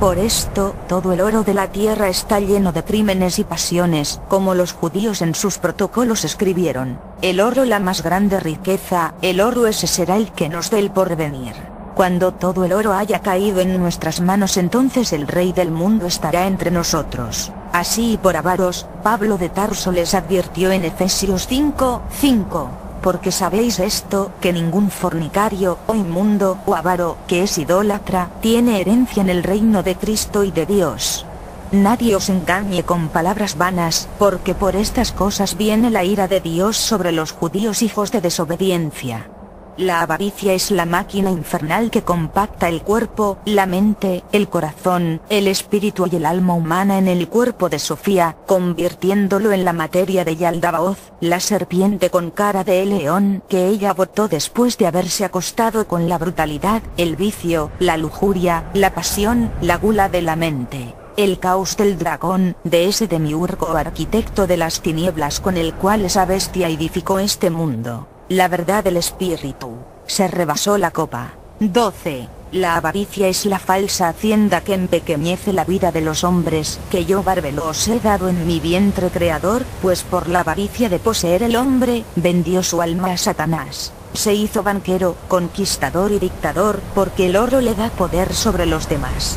Por esto, todo el oro de la tierra está lleno de crímenes y pasiones, como los judíos en sus protocolos escribieron. El oro la más grande riqueza, el oro ese será el que nos dé el porvenir. Cuando todo el oro haya caído en nuestras manos, entonces el rey del mundo estará entre nosotros. Así y por avaros, Pablo de Tarso les advirtió en Efesios 5, 5. Porque sabéis esto, que ningún fornicario, o inmundo, o avaro, que es idólatra, tiene herencia en el reino de Cristo y de Dios. Nadie os engañe con palabras vanas, porque por estas cosas viene la ira de Dios sobre los judíos hijos de desobediencia. La avaricia es la máquina infernal que compacta el cuerpo, la mente, el corazón, el espíritu y el alma humana en el cuerpo de Sofía, convirtiéndolo en la materia de Yaldabaoth, la serpiente con cara de león, que ella botó después de haberse acostado con la brutalidad, el vicio, la lujuria, la pasión, la gula de la mente. El caos del dragón, de ese demiurgo arquitecto de las tinieblas con el cual esa bestia edificó este mundo. La verdad del espíritu, se rebasó la copa. 12. La avaricia es la falsa hacienda que empequeñece la vida de los hombres, que yo bárbaro os he dado en mi vientre creador, pues por la avaricia de poseer el hombre, vendió su alma a Satanás. Se hizo banquero, conquistador y dictador, porque el oro le da poder sobre los demás.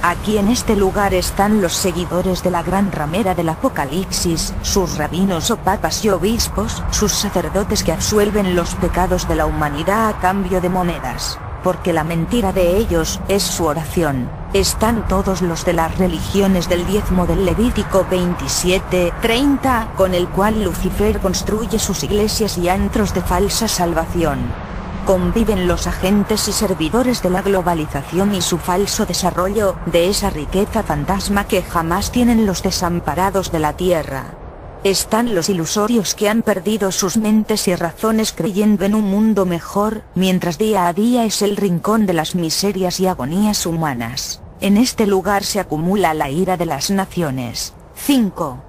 Aquí en este lugar están los seguidores de la gran ramera del Apocalipsis, sus rabinos o papas y obispos, sus sacerdotes que absuelven los pecados de la humanidad a cambio de monedas, porque la mentira de ellos es su oración. Están todos los de las religiones del diezmo del Levítico 27:30, con el cual Lucifer construye sus iglesias y antros de falsa salvación. Conviven los agentes y servidores de la globalización y su falso desarrollo, de esa riqueza fantasma que jamás tienen los desamparados de la tierra. Están los ilusorios que han perdido sus mentes y razones creyendo en un mundo mejor, mientras día a día es el rincón de las miserias y agonías humanas. En este lugar se acumula la ira de las naciones. 5.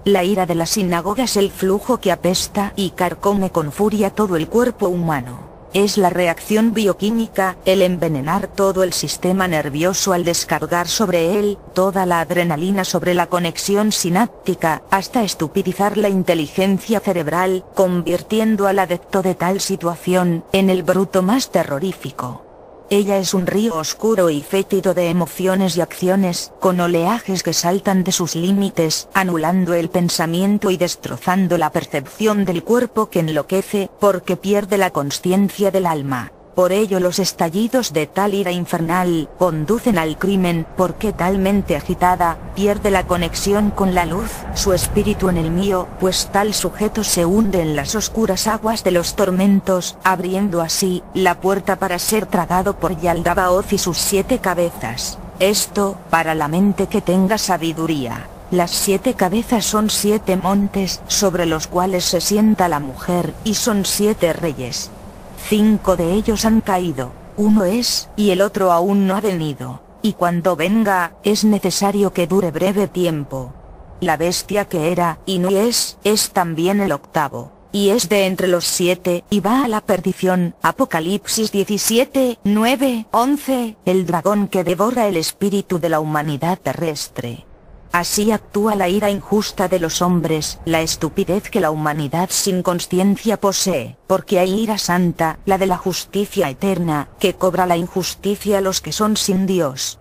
La ira de la sinagoga es el flujo que apesta y carcome con furia todo el cuerpo humano. Es la reacción bioquímica, el envenenar todo el sistema nervioso al descargar sobre él toda la adrenalina sobre la conexión sináptica, hasta estupidizar la inteligencia cerebral, convirtiendo al adepto de tal situación en el bruto más terrorífico. Ella es un río oscuro y fétido de emociones y acciones, con oleajes que saltan de sus límites, anulando el pensamiento y destrozando la percepción del cuerpo que enloquece, porque pierde la consciencia del alma. Por ello los estallidos de tal ira infernal conducen al crimen, porque tal mente agitada pierde la conexión con la luz, su espíritu en el mío, pues tal sujeto se hunde en las oscuras aguas de los tormentos, abriendo así la puerta para ser tragado por Yaldabaoth y sus 7 cabezas. Esto, para la mente que tenga sabiduría. Las 7 cabezas son 7 montes, sobre los cuales se sienta la mujer, y son 7 reyes. 5 de ellos han caído, uno es, y el otro aún no ha venido, y cuando venga, es necesario que dure breve tiempo. La bestia que era, y no es también el octavo, y es de entre los 7, y va a la perdición. Apocalipsis 17:9-11, el dragón que devora el espíritu de la humanidad terrestre. Así actúa la ira injusta de los hombres, la estupidez que la humanidad sin conciencia posee, porque hay ira santa, la de la justicia eterna, que cobra la injusticia a los que son sin Dios.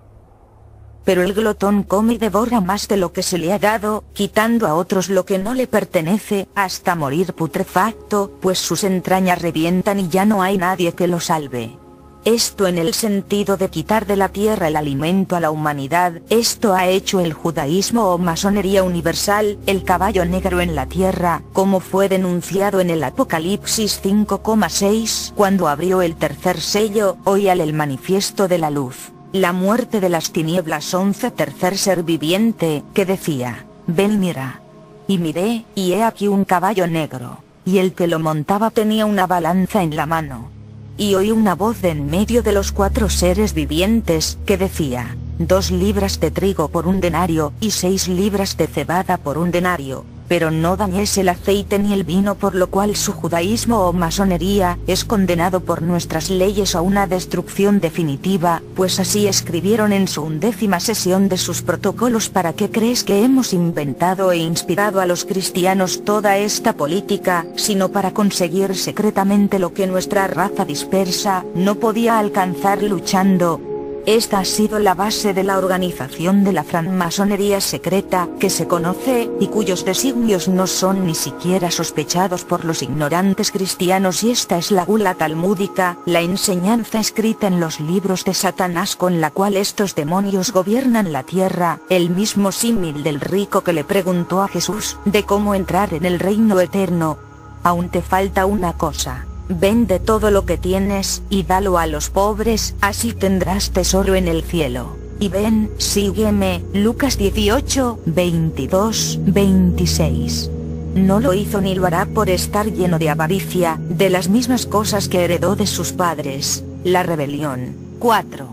Pero el glotón come y devora más de lo que se le ha dado, quitando a otros lo que no le pertenece, hasta morir putrefacto, pues sus entrañas revientan y ya no hay nadie que lo salve. Esto en el sentido de quitar de la tierra el alimento a la humanidad. Esto ha hecho el judaísmo o masonería universal, el caballo negro en la tierra, como fue denunciado en el Apocalipsis 5,6, cuando abrió el tercer sello, oíale el manifiesto de la luz. La muerte de las tinieblas 11, tercer ser viviente, que decía, ven mira. Y miré, y he aquí un caballo negro, y el que lo montaba tenía una balanza en la mano. Y oí una voz de en medio de los 4 seres vivientes, que decía, 2 libras de trigo por 1 denario, y 6 libras de cebada por 1 denario, pero no dañes el aceite ni el vino, por lo cual su judaísmo o masonería es condenado por nuestras leyes a una destrucción definitiva, pues así escribieron en su 11ª sesión de sus protocolos. ¿Para qué crees que hemos inventado e inspirado a los cristianos toda esta política, sino para conseguir secretamente lo que nuestra raza dispersa no podía alcanzar luchando? Esta ha sido la base de la organización de la francmasonería secreta, que se conoce, y cuyos designios no son ni siquiera sospechados por los ignorantes cristianos, y esta es la gula talmúdica, la enseñanza escrita en los libros de Satanás con la cual estos demonios gobiernan la tierra, el mismo símil del rico que le preguntó a Jesús, de cómo entrar en el reino eterno. Aún te falta una cosa. Vende todo lo que tienes, y dalo a los pobres, así tendrás tesoro en el cielo. Y ven, sígueme. Lucas 18:22-26. No lo hizo ni lo hará por estar lleno de avaricia, de las mismas cosas que heredó de sus padres. La rebelión. 4.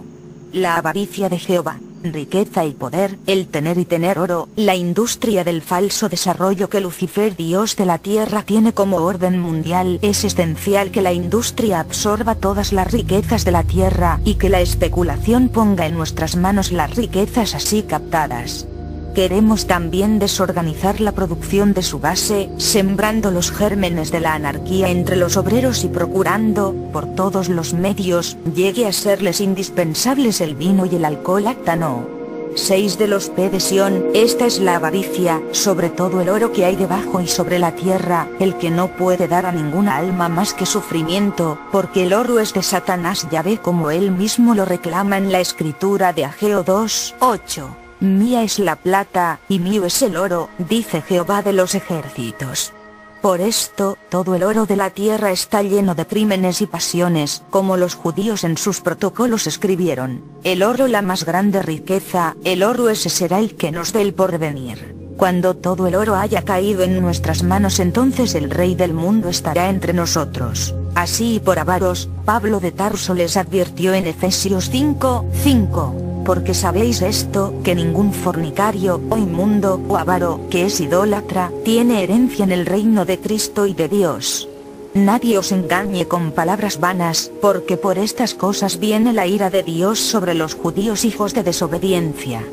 La avaricia de Jehová. Riqueza y poder, el tener y tener oro, la industria del falso desarrollo que Lucifer, Dios de la tierra, tiene como orden mundial. Es esencial que la industria absorba todas las riquezas de la tierra, y que la especulación ponga en nuestras manos las riquezas así captadas. queremos también desorganizar la producción de su base, sembrando los gérmenes de la anarquía entre los obreros y procurando, por todos los medios, llegue a serles indispensables el vino y el alcohol actano. 6 de los P de Sion, esta es la avaricia, sobre todo el oro que hay debajo y sobre la tierra, el que no puede dar a ninguna alma más que sufrimiento, porque el oro es de Satanás, ya ve como él mismo lo reclama en la escritura de Ageo 2:8. Mía es la plata, y mío es el oro, dice Jehová de los ejércitos. Por esto, todo el oro de la tierra está lleno de crímenes y pasiones, como los judíos en sus protocolos escribieron, el oro la más grande riqueza, el oro ese será el que nos dé el porvenir. Cuando todo el oro haya caído en nuestras manos, entonces el rey del mundo estará entre nosotros. Así y por avaros, Pablo de Tarso les advirtió en Efesios 5:5. Porque sabéis esto, que ningún fornicario, o inmundo, o avaro, que es idólatra, tiene herencia en el reino de Cristo y de Dios. Nadie os engañe con palabras vanas, porque por estas cosas viene la ira de Dios sobre los judíos hijos de desobediencia.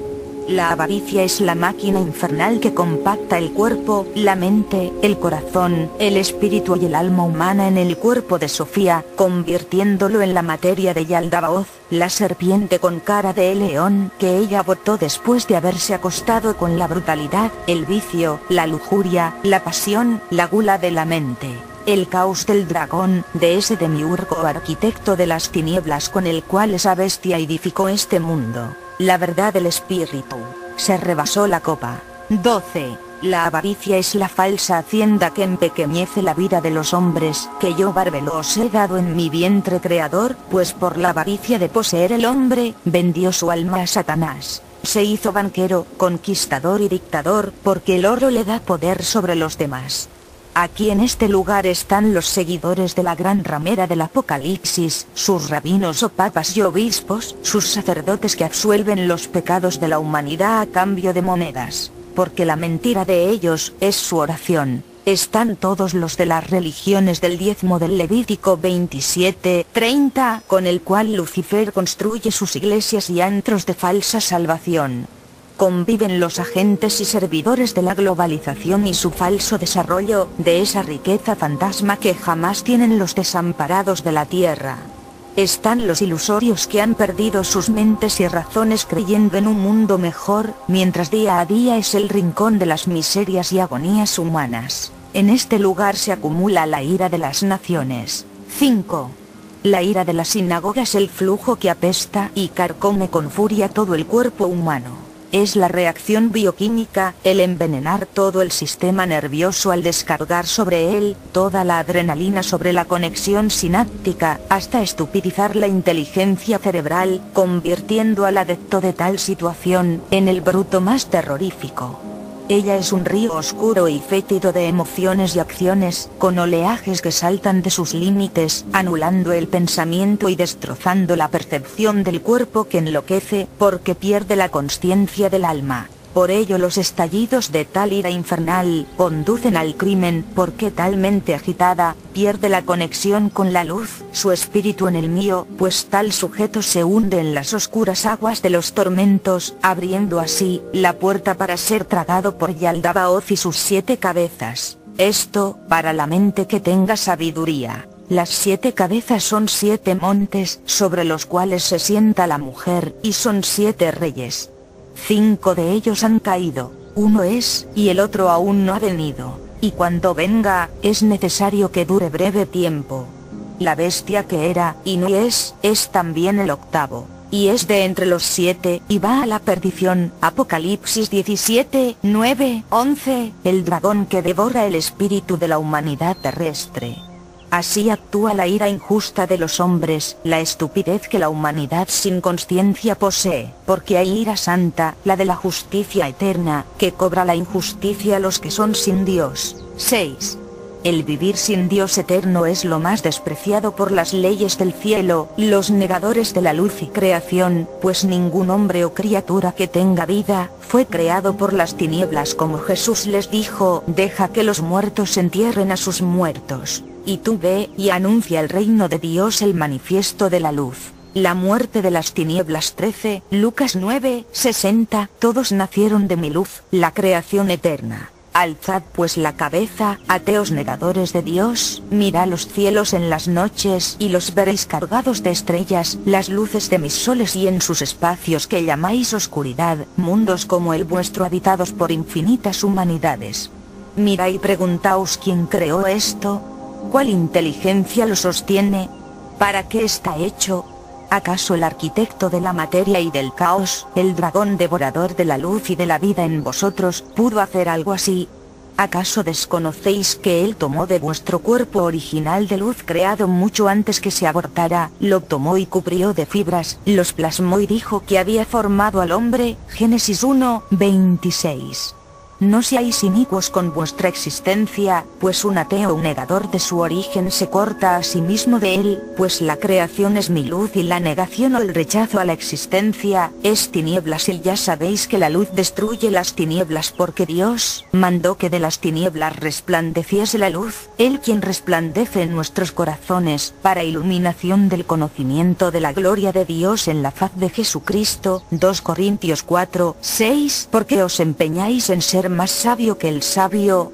La avaricia es la máquina infernal que compacta el cuerpo, la mente, el corazón, el espíritu y el alma humana en el cuerpo de Sofía, convirtiéndolo en la materia de Yaldabaoth, la serpiente con cara de león que ella botó después de haberse acostado con la brutalidad, el vicio, la lujuria, la pasión, la gula de la mente. El caos del dragón, de ese demiurgo arquitecto de las tinieblas con el cual esa bestia edificó este mundo. La verdad del espíritu, se rebasó la copa. 12. La avaricia es la falsa hacienda que empequeñece la vida de los hombres, que yo bárbaro os he dado en mi vientre creador, pues por la avaricia de poseer el hombre, vendió su alma a Satanás. Se hizo banquero, conquistador y dictador, porque el oro le da poder sobre los demás. Aquí en este lugar están los seguidores de la gran ramera del Apocalipsis, sus rabinos o papas y obispos, sus sacerdotes que absuelven los pecados de la humanidad a cambio de monedas, porque la mentira de ellos es su oración. Están todos los de las religiones del diezmo del Levítico 27:30, con el cual Lucifer construye sus iglesias y antros de falsa salvación. Conviven los agentes y servidores de la globalización y su falso desarrollo, de esa riqueza fantasma que jamás tienen los desamparados de la tierra. Están los ilusorios que han perdido sus mentes y razones creyendo en un mundo mejor, mientras día a día es el rincón de las miserias y agonías humanas. En este lugar se acumula la ira de las naciones. 5. La ira de las sinagogas, el flujo que apesta y carcome con furia todo el cuerpo humano. Es la reacción bioquímica, el envenenar todo el sistema nervioso al descargar sobre él toda la adrenalina sobre la conexión sináptica, hasta estupidizar la inteligencia cerebral, convirtiendo al adepto de tal situación en el bruto más terrorífico. Ella es un río oscuro y fétido de emociones y acciones, con oleajes que saltan de sus límites, anulando el pensamiento y destrozando la percepción del cuerpo que enloquece, porque pierde la consciencia del alma. Por ello los estallidos de tal ira infernal, conducen al crimen, porque tal mente agitada, pierde la conexión con la luz, su espíritu en el mío, pues tal sujeto se hunde en las oscuras aguas de los tormentos, abriendo así, la puerta para ser tragado por Yaldabaoth y sus 7 cabezas. Esto, para la mente que tenga sabiduría. Las 7 cabezas son 7 montes, sobre los cuales se sienta la mujer, y son 7 reyes. 5 de ellos han caído, uno es, y el otro aún no ha venido, y cuando venga, es necesario que dure breve tiempo. La bestia que era, y no es también el octavo, y es de entre los 7, y va a la perdición. Apocalipsis 17:9-11, el dragón que devora el espíritu de la humanidad terrestre. Así actúa la ira injusta de los hombres, la estupidez que la humanidad sin consciencia posee, porque hay ira santa, la de la justicia eterna, que cobra la injusticia a los que son sin Dios. 6. El vivir sin Dios eterno es lo más despreciado por las leyes del cielo, los negadores de la luz y creación, pues ningún hombre o criatura que tenga vida, fue creado por las tinieblas, como Jesús les dijo: deja que los muertos entierren a sus muertos. Y tú ve y anuncia el reino de Dios, el manifiesto de la luz. La muerte de las tinieblas 13, Lucas 9, 60, todos nacieron de mi luz, la creación eterna. Alzad pues la cabeza, ateos negadores de Dios, mirad los cielos en las noches y los veréis cargados de estrellas, las luces de mis soles y en sus espacios que llamáis oscuridad, mundos como el vuestro habitados por infinitas humanidades. Mirad y preguntaos quién creó esto, cuál inteligencia lo sostiene, para qué está hecho. ¿Acaso el arquitecto de la materia y del caos, el dragón devorador de la luz y de la vida en vosotros, pudo hacer algo así? ¿Acaso desconocéis que él tomó de vuestro cuerpo original de luz creado mucho antes que se abortara, lo tomó y cubrió de fibras, los plasmó y dijo que había formado al hombre? Génesis 1, 26. No seáis inicuos con vuestra existencia, pues un ateo o negador de su origen se corta a sí mismo de él, pues la creación es mi luz y la negación o el rechazo a la existencia, es tinieblas y ya sabéis que la luz destruye las tinieblas porque Dios mandó que de las tinieblas resplandeciese la luz, Él quien resplandece en nuestros corazones, para iluminación del conocimiento de la gloria de Dios en la faz de Jesucristo, 2 Corintios 4, 6, porque os empeñáis en ser más sabio que el sabio.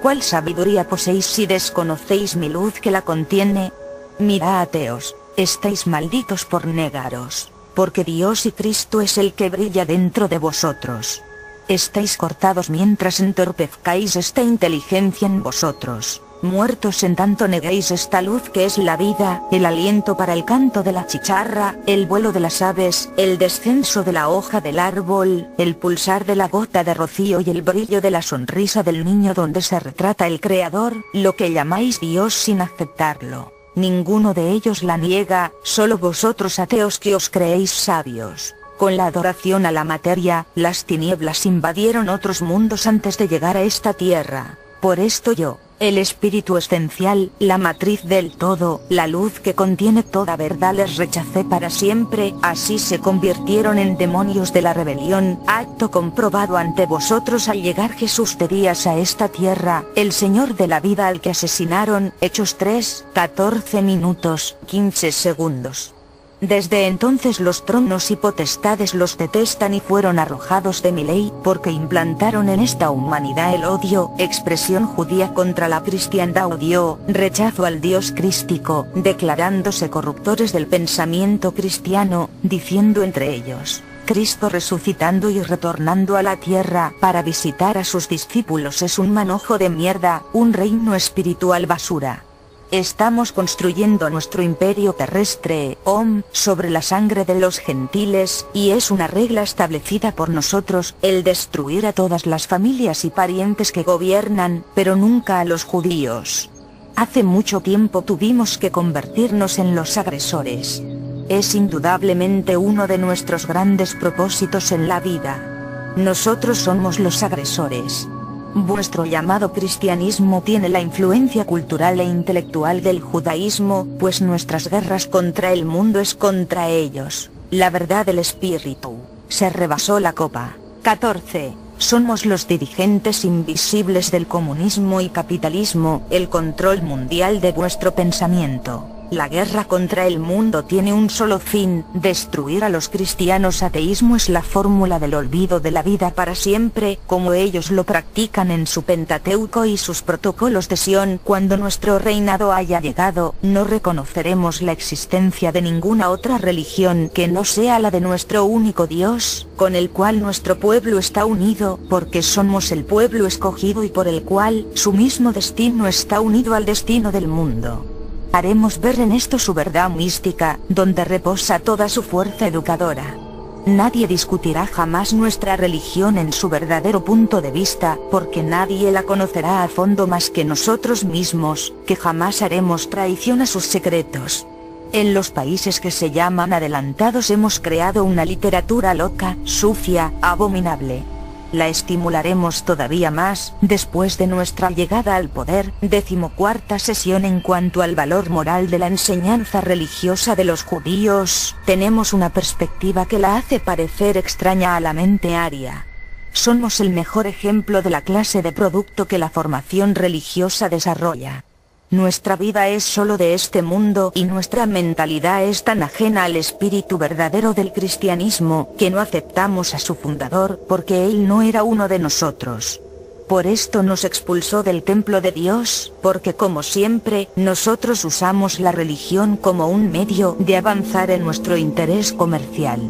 ¿Cuál sabiduría poseéis si desconocéis mi luz que la contiene? Mirad, ateos, estáis malditos por negaros, porque Dios y Cristo es el que brilla dentro de vosotros. Estáis cortados mientras entorpezcáis esta inteligencia en vosotros, muertos en tanto neguéis esta luz que es la vida, el aliento para el canto de la chicharra, el vuelo de las aves, el descenso de la hoja del árbol, el pulsar de la gota de rocío y el brillo de la sonrisa del niño donde se retrata el Creador, lo que llamáis Dios sin aceptarlo. Ninguno de ellos la niega, solo vosotros ateos que os creéis sabios. Con la adoración a la materia, las tinieblas invadieron otros mundos antes de llegar a esta tierra. Por esto yo, el espíritu esencial, la matriz del todo, la luz que contiene toda verdad les rechacé para siempre, así se convirtieron en demonios de la rebelión, acto comprobado ante vosotros al llegar Jesús de días a esta tierra, el Señor de la vida al que asesinaron, Hechos 3, 14 minutos, 15 segundos. Desde entonces los tronos y potestades los detestan y fueron arrojados de mi ley, porque implantaron en esta humanidad el odio, expresión judía contra la cristiandad odio, rechazo al Dios crístico, declarándose corruptores del pensamiento cristiano, diciendo entre ellos, Cristo resucitando y retornando a la tierra para visitar a sus discípulos es un manojo de mierda, un reino espiritual basura. Estamos construyendo nuestro imperio terrestre, sobre la sangre de los gentiles, y es una regla establecida por nosotros, el destruir a todas las familias y parientes que gobiernan, pero nunca a los judíos. Hace mucho tiempo tuvimos que convertirnos en los agresores. Es indudablemente uno de nuestros grandes propósitos en la vida. Nosotros somos los agresores. Vuestro llamado cristianismo tiene la influencia cultural e intelectual del judaísmo, pues nuestras guerras contra el mundo es contra ellos. La verdad del espíritu, se rebasó la copa. 14. Somos los dirigentes invisibles del comunismo y capitalismo, el control mundial de vuestro pensamiento. La guerra contra el mundo tiene un solo fin, destruir a los cristianos. Ateísmo es la fórmula del olvido de la vida para siempre, como ellos lo practican en su Pentateuco y sus protocolos de Sion. Cuando nuestro reinado haya llegado, no reconoceremos la existencia de ninguna otra religión que no sea la de nuestro único Dios, con el cual nuestro pueblo está unido, porque somos el pueblo escogido y por el cual su mismo destino está unido al destino del mundo. Haremos ver en esto su verdad mística, donde reposa toda su fuerza educadora. Nadie discutirá jamás nuestra religión en su verdadero punto de vista, porque nadie la conocerá a fondo más que nosotros mismos, que jamás haremos traición a sus secretos. En los países que se llaman adelantados hemos creado una literatura loca, sucia, abominable. La estimularemos todavía más, después de nuestra llegada al poder. 14ª sesión. En cuanto al valor moral de la enseñanza religiosa de los judíos, tenemos una perspectiva que la hace parecer extraña a la mente aria. Somos el mejor ejemplo de la clase de producto que la formación religiosa desarrolla. Nuestra vida es solo de este mundo y nuestra mentalidad es tan ajena al espíritu verdadero del cristianismo que no aceptamos a su fundador porque él no era uno de nosotros. Por esto nos expulsó del templo de Dios, porque como siempre, nosotros usamos la religión como un medio de avanzar en nuestro interés comercial.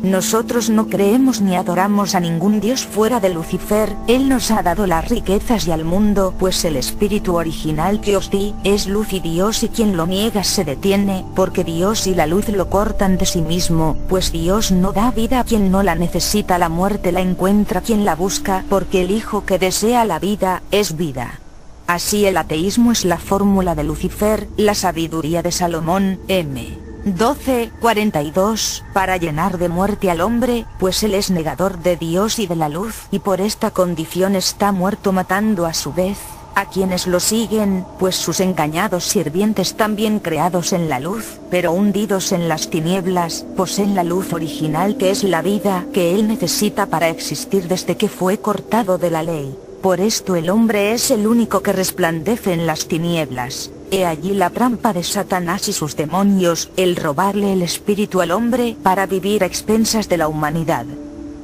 Nosotros no creemos ni adoramos a ningún Dios fuera de Lucifer, Él nos ha dado las riquezas y al mundo, pues el espíritu original que os di, es luz y Dios y quien lo niega se detiene, porque Dios y la luz lo cortan de sí mismo, pues Dios no da vida a quien no la necesita, la muerte la encuentra quien la busca, porque el Hijo que desea la vida, es vida. Así el ateísmo es la fórmula de Lucifer, la sabiduría de Salomón, M. 12:42, para llenar de muerte al hombre, pues él es negador de Dios y de la luz, y por esta condición está muerto matando a su vez a quienes lo siguen, pues sus engañados sirvientes también creados en la luz, pero hundidos en las tinieblas, poseen la luz original que es la vida que él necesita para existir desde que fue cortado de la ley. Por esto el hombre es el único que resplandece en las tinieblas. He allí la trampa de Satanás y sus demonios, el robarle el espíritu al hombre para vivir a expensas de la humanidad.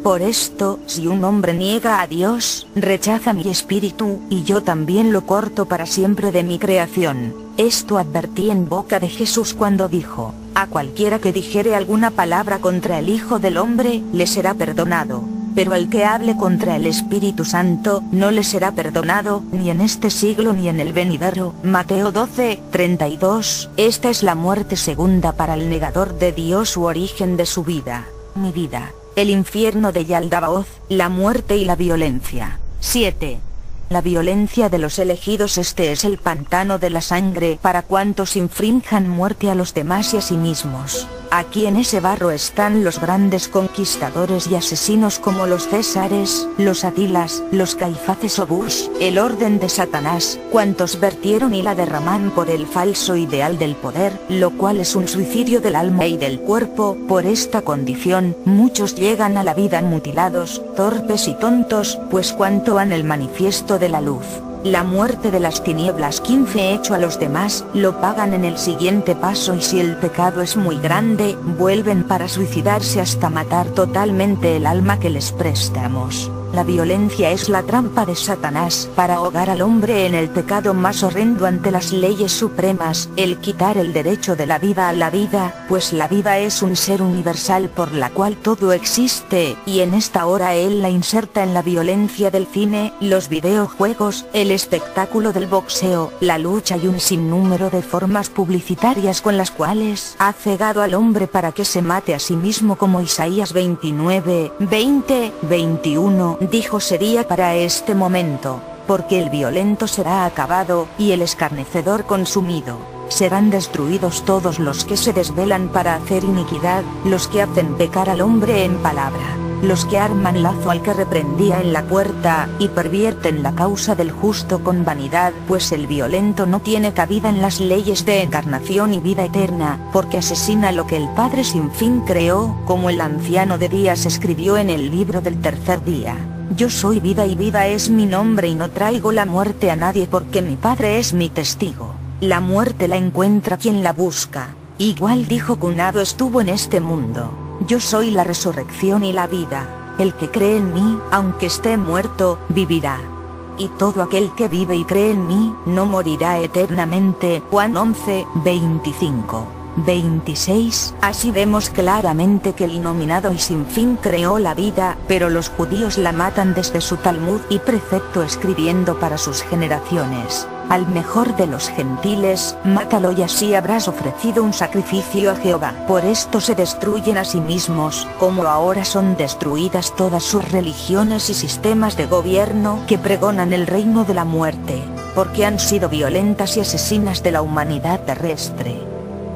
Por esto, si un hombre niega a Dios, rechaza mi espíritu, y yo también lo corto para siempre de mi creación. Esto advertí en boca de Jesús cuando dijo: a cualquiera que dijere alguna palabra contra el Hijo del Hombre, le será perdonado. Pero al que hable contra el Espíritu Santo, no le será perdonado, ni en este siglo ni en el venidero. Mateo 12:32. Esta es la muerte segunda para el negador de Dios, su origen de su vida, mi vida. El infierno de Yaldabaoth, la muerte y la violencia. 7. La violencia de los elegidos. Este es el pantano de la sangre para cuantos infrinjan muerte a los demás y a sí mismos. Aquí en ese barro están los grandes conquistadores y asesinos como los Césares, los Atilas, los Caifaces o Bush, el orden de Satanás, cuantos vertieron y la derraman por el falso ideal del poder, lo cual es un suicidio del alma y del cuerpo. Por esta condición, muchos llegan a la vida mutilados, torpes y tontos, pues cuanto han el manifiesto de la luz, la muerte de las tinieblas 15 hecho a los demás, lo pagan en el siguiente paso, y si el pecado es muy grande, vuelven para suicidarse hasta matar totalmente el alma que les prestamos. La violencia es la trampa de Satanás para ahogar al hombre en el pecado más horrendo ante las leyes supremas, el quitar el derecho de la vida a la vida, pues la vida es un ser universal por la cual todo existe, y en esta hora él la inserta en la violencia del cine, los videojuegos, el espectáculo del boxeo, la lucha y un sinnúmero de formas publicitarias con las cuales ha cegado al hombre para que se mate a sí mismo, como Isaías 29:20-21 dijo sería para este momento, porque el violento será acabado, y el escarnecedor consumido. Serán destruidos todos los que se desvelan para hacer iniquidad, los que hacen pecar al hombre en palabra, los que arman lazo al que reprendía en la puerta, y pervierten la causa del justo con vanidad, pues el violento no tiene cabida en las leyes de encarnación y vida eterna, porque asesina lo que el Padre sin fin creó, como el anciano de días escribió en el libro del tercer día. Yo soy vida y vida es mi nombre, y no traigo la muerte a nadie porque mi Padre es mi testigo. La muerte la encuentra quien la busca. Igual dijo Cunado estuvo en este mundo. Yo soy la resurrección y la vida. El que cree en mí, aunque esté muerto, vivirá. Y todo aquel que vive y cree en mí, no morirá eternamente. Juan 11:25-26. Así vemos claramente que el Inominado y sin fin creó la vida, pero los judíos la matan desde su Talmud y precepto, escribiendo para sus generaciones: al mejor de los gentiles, mátalo, y así habrás ofrecido un sacrificio a Jehová. Por esto se destruyen a sí mismos, como ahora son destruidas todas sus religiones y sistemas de gobierno que pregonan el reino de la muerte, porque han sido violentas y asesinas de la humanidad terrestre.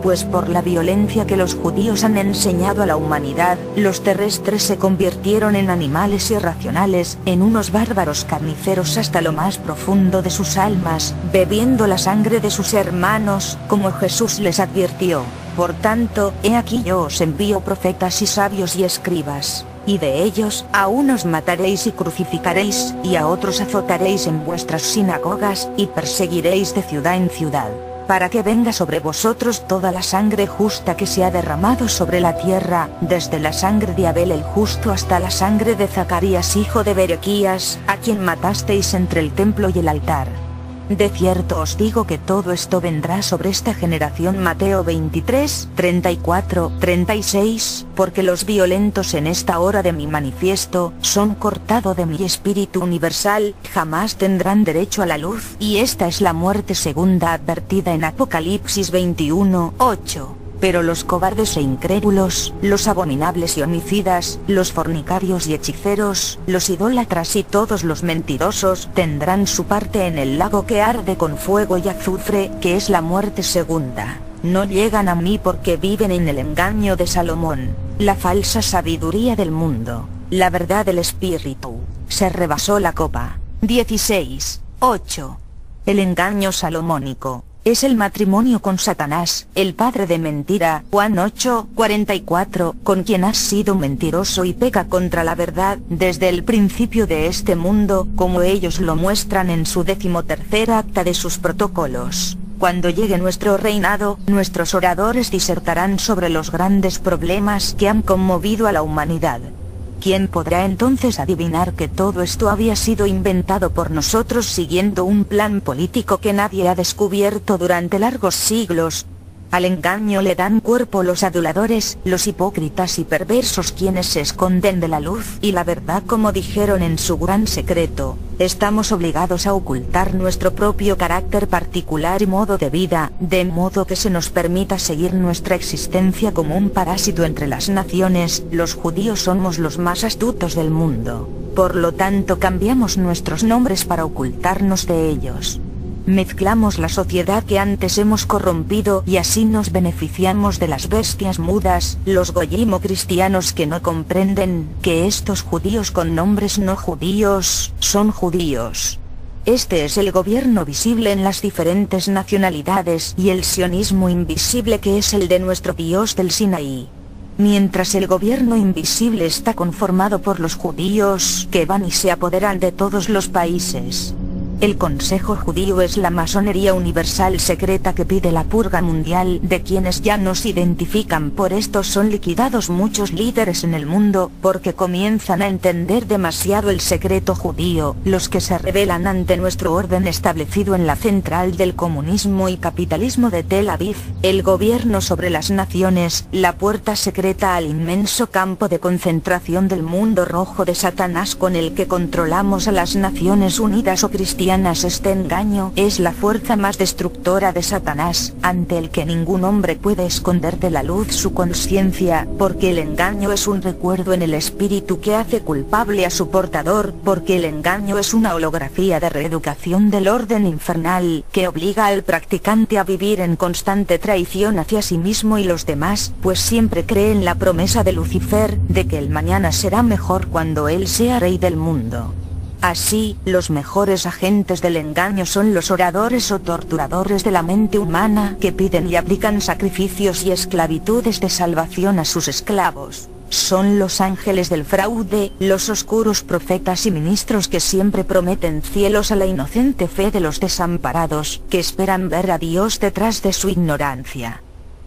Pues por la violencia que los judíos han enseñado a la humanidad, los terrestres se convirtieron en animales irracionales, en unos bárbaros carniceros hasta lo más profundo de sus almas, bebiendo la sangre de sus hermanos, como Jesús les advirtió. Por tanto, he aquí yo os envío profetas y sabios y escribas. y de ellos a unos mataréis y crucificaréis, y a otros azotaréis en vuestras sinagogas, y perseguiréis de ciudad en ciudad, para que venga sobre vosotros toda la sangre justa que se ha derramado sobre la tierra, desde la sangre de Abel el justo hasta la sangre de Zacarías hijo de Berequías, a quien matasteis entre el templo y el altar. De cierto os digo que todo esto vendrá sobre esta generación. Mateo 23, 34, 36, porque los violentos en esta hora de mi manifiesto, son cortado de mi espíritu universal, jamás tendrán derecho a la luz, y esta es la muerte segunda advertida en Apocalipsis 21, 8. Pero los cobardes e incrédulos, los abominables y homicidas, los fornicarios y hechiceros, los idólatras y todos los mentirosos, tendrán su parte en el lago que arde con fuego y azufre, que es la muerte segunda. No llegan a mí porque viven en el engaño de Salomón, la falsa sabiduría del mundo, la verdad del espíritu, se rebasó la copa. 16, 8. El engaño salomónico es el matrimonio con Satanás, el padre de mentira. Juan 8, 44, con quien has sido mentiroso y peca contra la verdad desde el principio de este mundo, como ellos lo muestran en su 13ª acta de sus protocolos. Cuando llegue nuestro reinado, nuestros oradores disertarán sobre los grandes problemas que han conmovido a la humanidad. ¿Quién podrá entonces adivinar que todo esto había sido inventado por nosotros siguiendo un plan político que nadie ha descubierto durante largos siglos? Al engaño le dan cuerpo los aduladores, los hipócritas y perversos, quienes se esconden de la luz y la verdad, como dijeron en su gran secreto. Estamos obligados a ocultar nuestro propio carácter particular y modo de vida, de modo que se nos permita seguir nuestra existencia como un parásito entre las naciones. Los judíos somos los más astutos del mundo, por lo tanto cambiamos nuestros nombres para ocultarnos de ellos. Mezclamos la sociedad que antes hemos corrompido y así nos beneficiamos de las bestias mudas, los goyim o cristianos que no comprenden que estos judíos con nombres no judíos son judíos. Este es el gobierno visible en las diferentes nacionalidades y el sionismo invisible que es el de nuestro Dios del Sinaí. Mientras el gobierno invisible está conformado por los judíos que van y se apoderan de todos los países. El Consejo Judío es la masonería universal secreta que pide la purga mundial de quienes ya no se identifican. Por esto son liquidados muchos líderes en el mundo, porque comienzan a entender demasiado el secreto judío, los que se rebelan ante nuestro orden establecido en la central del comunismo y capitalismo de Tel Aviv, el gobierno sobre las naciones, la puerta secreta al inmenso campo de concentración del mundo rojo de Satanás con el que controlamos a las Naciones Unidas o cristianas. Este engaño es la fuerza más destructora de Satanás, ante el que ningún hombre puede esconder de la luz su conciencia, porque el engaño es un recuerdo en el espíritu que hace culpable a su portador, porque el engaño es una holografía de reeducación del orden infernal, que obliga al practicante a vivir en constante traición hacia sí mismo y los demás, pues siempre cree en la promesa de Lucifer, de que el mañana será mejor cuando él sea rey del mundo. Así, los mejores agentes del engaño son los oradores o torturadores de la mente humana que piden y aplican sacrificios y esclavitudes de salvación a sus esclavos. Son los ángeles del fraude, los oscuros profetas y ministros que siempre prometen cielos a la inocente fe de los desamparados, que esperan ver a Dios detrás de su ignorancia.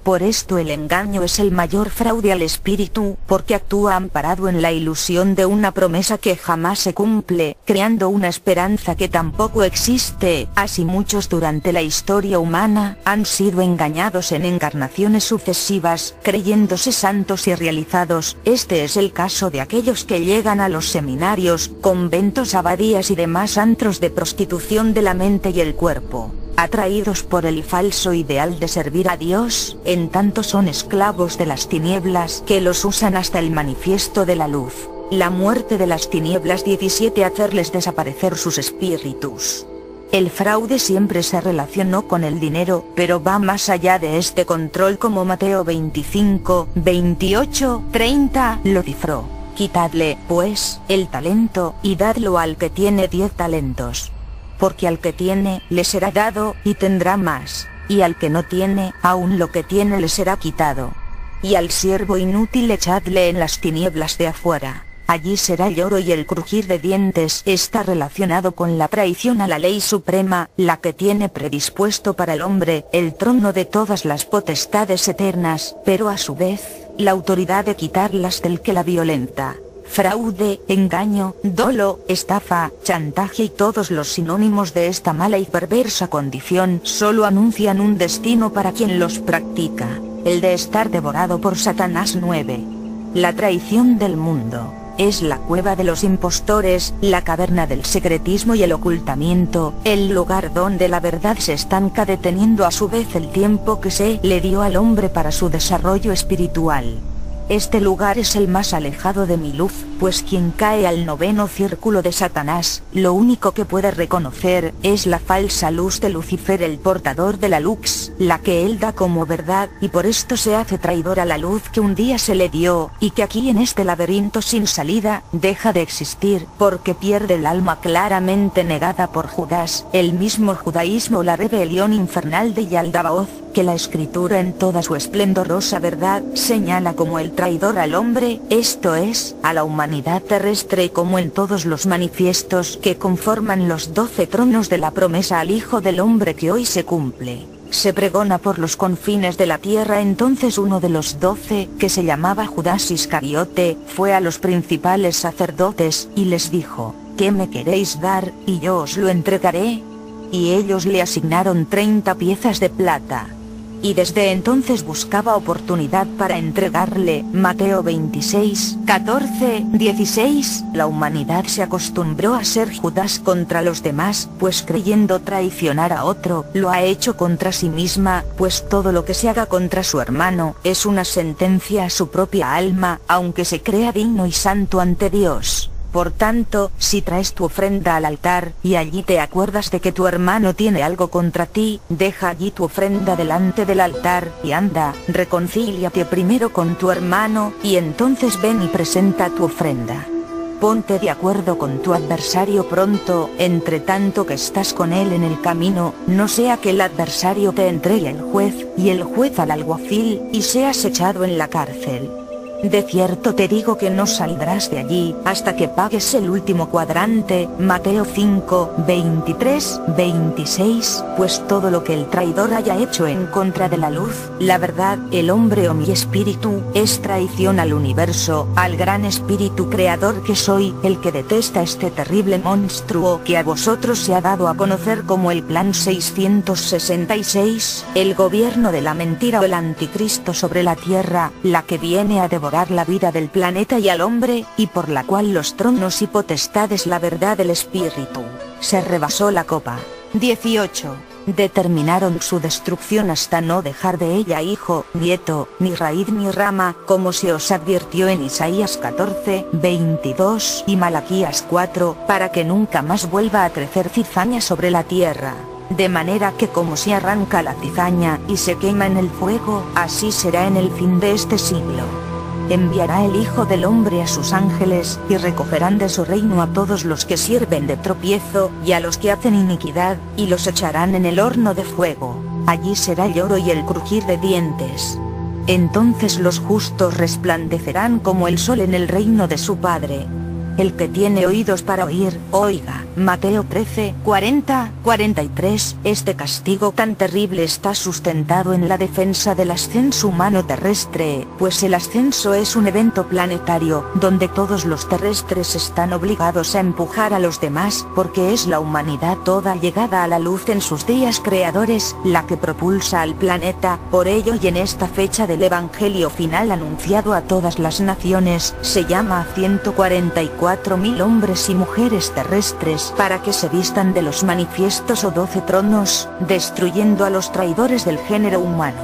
Por esto el engaño es el mayor fraude al espíritu, porque actúa amparado en la ilusión de una promesa que jamás se cumple, creando una esperanza que tampoco existe. Así muchos durante la historia humana han sido engañados en encarnaciones sucesivas, creyéndose santos y realizados. Este es el caso de aquellos que llegan a los seminarios, conventos, abadías y demás antros de prostitución de la mente y el cuerpo, atraídos por el falso ideal de servir a Dios, en tanto son esclavos de las tinieblas que los usan hasta el manifiesto de la luz. La muerte de las tinieblas. 17. Hacerles desaparecer sus espíritus. El fraude siempre se relacionó con el dinero, pero va más allá de este control, como Mateo 25, 28, 30 lo cifró. Quitadle, pues, el talento, y dadlo al que tiene 10 talentos. Porque al que tiene, le será dado, y tendrá más, y al que no tiene, aun lo que tiene le será quitado. Y al siervo inútil echadle en las tinieblas de afuera. Allí será el lloro y el crujir de dientes. Está relacionado con la traición a la ley suprema, la que tiene predispuesto para el hombre el trono de todas las potestades eternas, pero a su vez, la autoridad de quitarlas del que la violenta. Fraude, engaño, dolo, estafa, chantaje y todos los sinónimos de esta mala y perversa condición solo anuncian un destino para quien los practica, el de estar devorado por Satanás. 9. La traición del mundo es la cueva de los impostores, la caverna del secretismo y el ocultamiento, el lugar donde la verdad se estanca deteniendo a su vez el tiempo que se le dio al hombre para su desarrollo espiritual. Este lugar es el más alejado de mi luz, pues quien cae al 9º círculo de Satanás, lo único que puede reconocer es la falsa luz de Lucifer, el portador de la lux, la que él da como verdad, y por esto se hace traidor a la luz que un día se le dio, y que aquí en este laberinto sin salida, deja de existir, porque pierde el alma claramente negada por Judas, el mismo judaísmo, la rebelión infernal de Yaldabaoth, que la escritura en toda su esplendorosa verdad señala como el traidor al hombre, esto es, a la humanidad terrestre, como en todos los manifiestos que conforman los 12 tronos de la promesa al Hijo del Hombre que hoy se cumple. Se pregona por los confines de la tierra. Entonces uno de los 12, que se llamaba Judas Iscariote, fue a los principales sacerdotes, y les dijo, ¿qué me queréis dar, y yo os lo entregaré? Y ellos le asignaron 30 piezas de plata. Y desde entonces buscaba oportunidad para entregarle. Mateo 26, 14, 16. La humanidad se acostumbró a ser Judas contra los demás, pues creyendo traicionar a otro, lo ha hecho contra sí misma, pues todo lo que se haga contra su hermano, es una sentencia a su propia alma, aunque se crea digno y santo ante Dios. Por tanto, si traes tu ofrenda al altar, y allí te acuerdas de que tu hermano tiene algo contra ti, deja allí tu ofrenda delante del altar, y anda, reconcíliate primero con tu hermano, y entonces ven y presenta tu ofrenda. Ponte de acuerdo con tu adversario pronto, entre tanto que estás con él en el camino, no sea que el adversario te entregue al juez, y el juez al alguacil, y seas echado en la cárcel. De cierto te digo que no saldrás de allí, hasta que pagues el último cuadrante. Mateo 5, 23, 26. Pues todo lo que el traidor haya hecho en contra de la luz, la verdad, el hombre o mi espíritu, es traición al universo, al gran espíritu creador que soy, el que detesta este terrible monstruo que a vosotros se ha dado a conocer como el Plan 666, el gobierno de la mentira o el anticristo sobre la tierra, la que viene a devorar la vida del planeta y al hombre, y por la cual los tronos y potestades, la verdad del espíritu, se rebasó la copa. 18. Determinaron su destrucción hasta no dejar de ella hijo, nieto, ni raíz ni rama, como se os advirtió en Isaías 14, 22 y Malaquías 4, para que nunca más vuelva a crecer cizaña sobre la tierra. De manera que como se arranca la cizaña y se quema en el fuego, así será en el fin de este siglo. Enviará el Hijo del Hombre a sus ángeles, y recogerán de su reino a todos los que sirven de tropiezo, y a los que hacen iniquidad, y los echarán en el horno de fuego. Allí será el lloro y el crujir de dientes. Entonces los justos resplandecerán como el sol en el reino de su Padre. El que tiene oídos para oír, oiga. Mateo 13, 40, 43. Este castigo tan terrible está sustentado en la defensa del ascenso humano terrestre, pues el ascenso es un evento planetario, donde todos los terrestres están obligados a empujar a los demás, porque es la humanidad toda llegada a la luz en sus días creadores, la que propulsa al planeta. Por ello y en esta fecha del Evangelio final anunciado a todas las naciones, se llama a 144.000 hombres y mujeres terrestres, para que se vistan de los manifiestos o 12 tronos, destruyendo a los traidores del género humano.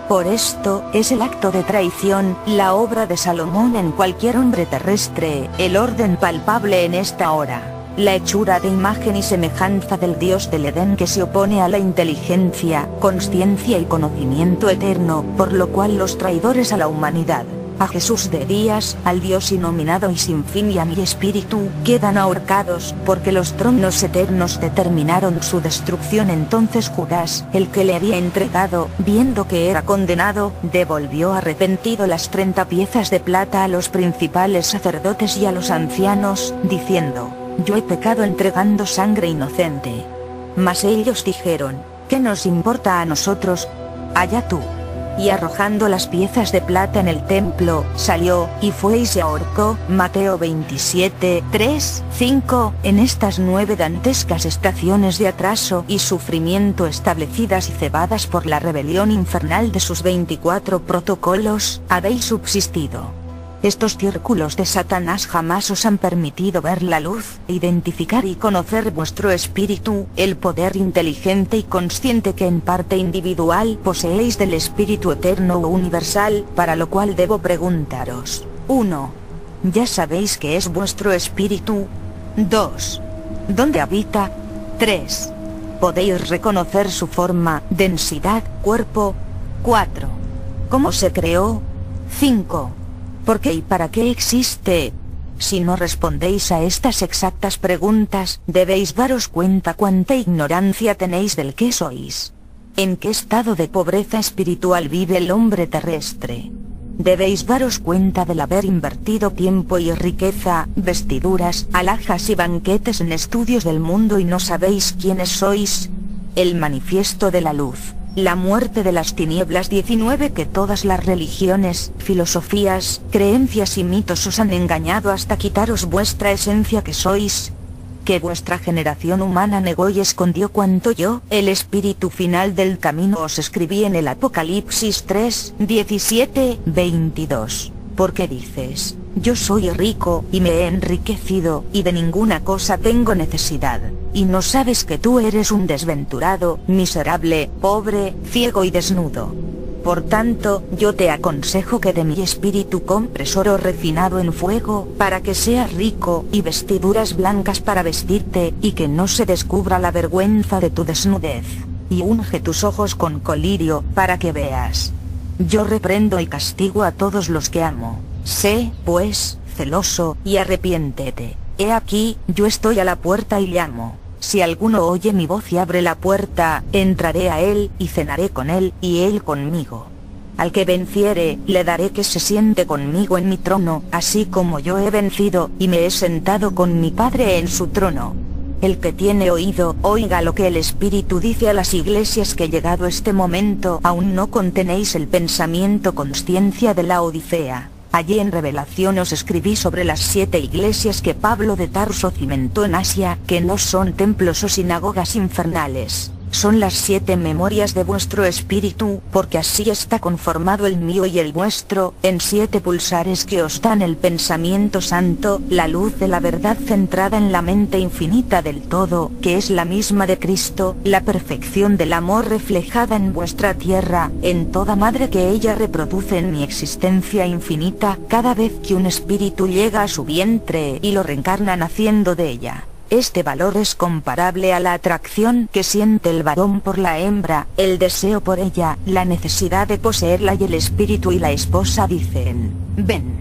Por esto, es el acto de traición, la obra de Salomón en cualquier hombre terrestre, el orden palpable en esta hora, la hechura de imagen y semejanza del Dios del Edén que se opone a la inteligencia, consciencia y conocimiento eterno, por lo cual los traidores a la humanidad, a Jesús de días, al Dios inominado y sin fin, y a mi espíritu, quedan ahorcados, porque los tronos eternos determinaron su destrucción. Entonces Judas, el que le había entregado, viendo que era condenado, devolvió arrepentido las 30 piezas de plata a los principales sacerdotes y a los ancianos, diciendo: yo he pecado entregando sangre inocente. Mas ellos dijeron: ¿qué nos importa a nosotros? Allá tú. Y arrojando las piezas de plata en el templo, salió, y fue y se ahorcó. Mateo 27, 3, 5. En estas 9 dantescas estaciones de atraso y sufrimiento establecidas y cebadas por la rebelión infernal de sus 24 protocolos, habéis subsistido. Estos círculos de Satanás jamás os han permitido ver la luz, identificar y conocer vuestro espíritu, el poder inteligente y consciente que en parte individual poseéis del espíritu eterno o universal, para lo cual debo preguntaros: 1. ¿Ya sabéis qué es vuestro espíritu? 2. ¿Dónde habita? 3. ¿Podéis reconocer su forma, densidad, cuerpo? 4. ¿Cómo se creó? 5. ¿Por qué y para qué existe? Si no respondéis a estas exactas preguntas, debéis daros cuenta cuánta ignorancia tenéis del que sois. ¿En qué estado de pobreza espiritual vive el hombre terrestre? Debéis daros cuenta del haber invertido tiempo y riqueza, vestiduras, alhajas y banquetes en estudios del mundo y no sabéis quiénes sois. El manifiesto de la luz. La muerte de las tinieblas 19. Que todas las religiones, filosofías, creencias y mitos os han engañado hasta quitaros vuestra esencia que sois. Que vuestra generación humana negó y escondió cuanto yo, el espíritu final del camino, os escribí en el Apocalipsis 3, 17, 22. Porque dices: yo soy rico, y me he enriquecido, y de ninguna cosa tengo necesidad. Y no sabes que tú eres un desventurado, miserable, pobre, ciego y desnudo. Por tanto, yo te aconsejo que de mi espíritu compres oro refinado en fuego, para que seas rico, y vestiduras blancas para vestirte, y que no se descubra la vergüenza de tu desnudez. Y unge tus ojos con colirio, para que veas. Yo reprendo y castigo a todos los que amo. Sé, pues, celoso, y arrepiéntete. He aquí, yo estoy a la puerta y llamo. Si alguno oye mi voz y abre la puerta, entraré a él, y cenaré con él, y él conmigo. Al que venciere, le daré que se siente conmigo en mi trono, así como yo he vencido, y me he sentado con mi Padre en su trono. El que tiene oído, oiga lo que el Espíritu dice a las iglesias. Que llegado este momento aún no contenéis el pensamiento consciencia de la Odisea. Allí en Revelación os escribí sobre las 7 iglesias que Pablo de Tarso cimentó en Asia, que no son templos o sinagogas infernales. Son las 7 memorias de vuestro espíritu, porque así está conformado el mío y el vuestro, en 7 pulsares que os dan el pensamiento santo, la luz de la verdad centrada en la mente infinita del todo, que es la misma de Cristo, la perfección del amor reflejada en vuestra tierra, en toda madre que ella reproduce en mi existencia infinita, cada vez que un espíritu llega a su vientre y lo reencarna naciendo de ella. Este valor es comparable a la atracción que siente el varón por la hembra, el deseo por ella, la necesidad de poseerla, y el espíritu y la esposa dicen: ven.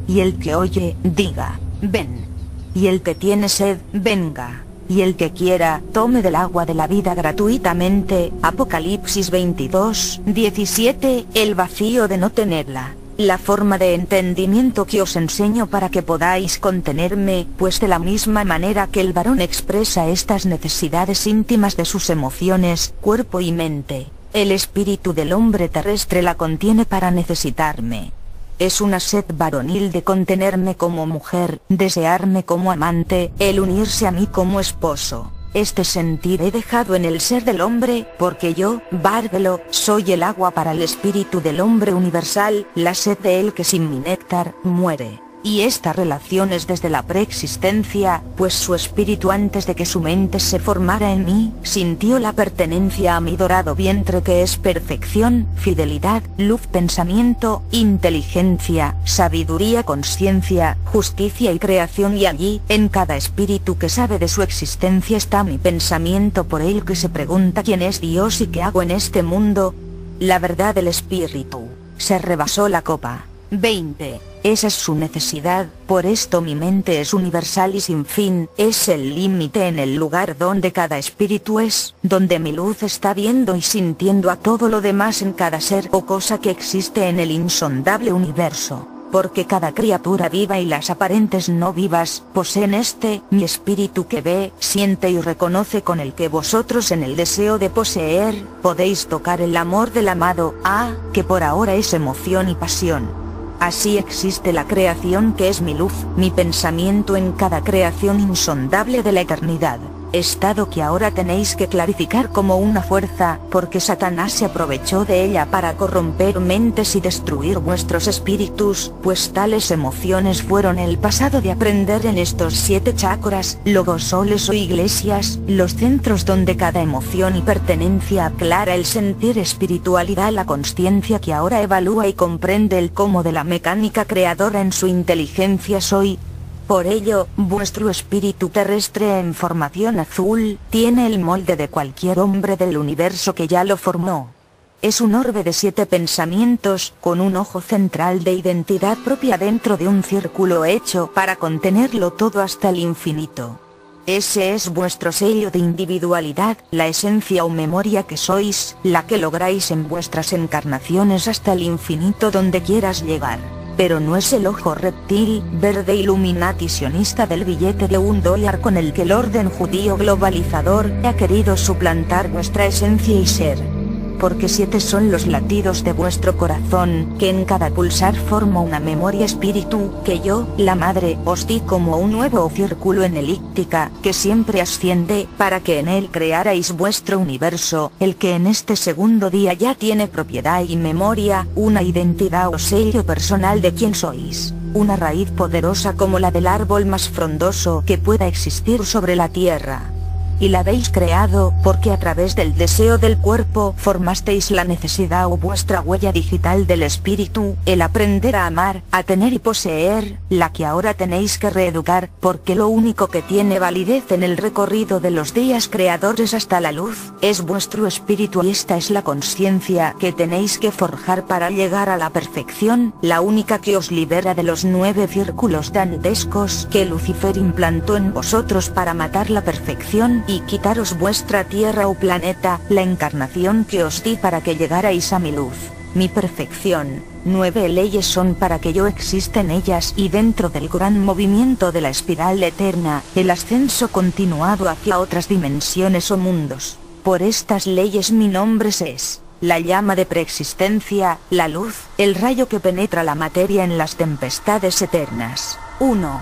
Y el que oye, diga: ven. Y el que tiene sed, venga. Y el que quiera, tome del agua de la vida gratuitamente. Apocalipsis 22, 17. El vacío de no tenerla. La forma de entendimiento que os enseño para que podáis contenerme, pues de la misma manera que el varón expresa estas necesidades íntimas de sus emociones, cuerpo y mente, el espíritu del hombre terrestre la contiene para necesitarme. Es una sed varonil de contenerme como mujer, desearme como amante, el unirse a mí como esposo. Este sentir he dejado en el ser del hombre, porque yo, Bárbelo, soy el agua para el espíritu del hombre universal, la sed de él que sin mi néctar, muere. Y esta relación es desde la preexistencia, pues su espíritu antes de que su mente se formara en mí, sintió la pertenencia a mi dorado vientre que es perfección, fidelidad, luz, pensamiento, inteligencia, sabiduría, conciencia, justicia y creación, y allí, en cada espíritu que sabe de su existencia está mi pensamiento por él que se pregunta quién es Dios y qué hago en este mundo. La verdad del espíritu. Se rebasó la copa. 20. Esa es su necesidad, por esto mi mente es universal y sin fin, es el límite en el lugar donde cada espíritu es, donde mi luz está viendo y sintiendo a todo lo demás en cada ser o cosa que existe en el insondable universo. Porque cada criatura viva y las aparentes no vivas, poseen mi espíritu que ve, siente y reconoce, con el que vosotros en el deseo de poseer, podéis tocar el amor del amado, que por ahora es emoción y pasión. Así existe la creación que es mi luz, mi pensamiento en cada creación insondable de la eternidad. Estado que ahora tenéis que clarificar como una fuerza, porque Satanás se aprovechó de ella para corromper mentes y destruir vuestros espíritus, pues tales emociones fueron el pasado de aprender en estos 7 chakras, logos, soles o iglesias, los centros donde cada emoción y pertenencia aclara el sentir, espiritualidad, la consciencia que ahora evalúa y comprende el cómo de la mecánica creadora en su inteligencia soy. Por ello, vuestro espíritu terrestre en formación azul, tiene el molde de cualquier hombre del universo que ya lo formó. Es un orbe de 7 pensamientos, con un ojo central de identidad propia dentro de un círculo hecho para contenerlo todo hasta el infinito. Ese es vuestro sello de individualidad, la esencia o memoria que sois, la que lográis en vuestras encarnaciones hasta el infinito donde quieras llegar. Pero no es el ojo reptil, verde Illuminati sionista del billete de $1 con el que el orden judío globalizador ha querido suplantar vuestra esencia y ser. Porque 7 son los latidos de vuestro corazón, que en cada pulsar forma una memoria espíritu, que yo, la madre, os di como un nuevo círculo en elíptica, que siempre asciende, para que en él crearais vuestro universo, el que en este segundo día ya tiene propiedad y memoria, una identidad o sello personal de quién sois, una raíz poderosa como la del árbol más frondoso que pueda existir sobre la tierra. Y la habéis creado, porque a través del deseo del cuerpo formasteis la necesidad o vuestra huella digital del espíritu, el aprender a amar, a tener y poseer, la que ahora tenéis que reeducar, porque lo único que tiene validez en el recorrido de los días creadores hasta la luz, es vuestro espíritu, y esta es la conciencia que tenéis que forjar para llegar a la perfección, la única que os libera de los 9 círculos dantescos que Lucifer implantó en vosotros para matar la perfección y quitaros vuestra tierra o planeta, la encarnación que os di para que llegarais a mi luz, mi perfección. 9 leyes son para que yo exista en ellas y dentro del gran movimiento de la espiral eterna, el ascenso continuado hacia otras dimensiones o mundos. Por estas leyes mi nombre es la llama de preexistencia, la luz, el rayo que penetra la materia en las tempestades eternas. 1.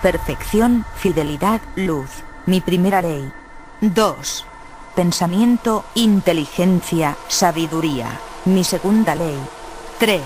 Perfección, fidelidad, luz, mi primera ley. 2. Pensamiento, inteligencia, sabiduría, mi segunda ley. 3.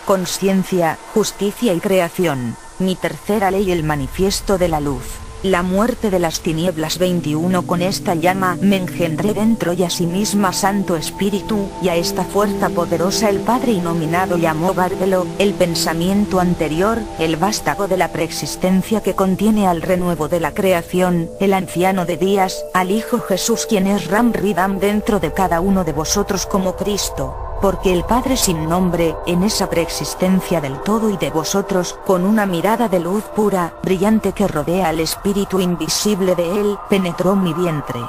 Conciencia, justicia y creación, mi tercera ley. El manifiesto de la luz, la muerte de las tinieblas. 21. Con esta llama me engendré dentro y a sí misma Santo Espíritu, y a esta fuerza poderosa el Padre Inominado llamó Bárbelo, el pensamiento anterior, el vástago de la preexistencia que contiene al renuevo de la creación, el anciano de días, al Hijo Jesús quien es Ram Ridam dentro de cada uno de vosotros como Cristo. Porque el Padre sin nombre, en esa preexistencia del todo y de vosotros, con una mirada de luz pura, brillante que rodea al espíritu invisible de él, penetró mi vientre.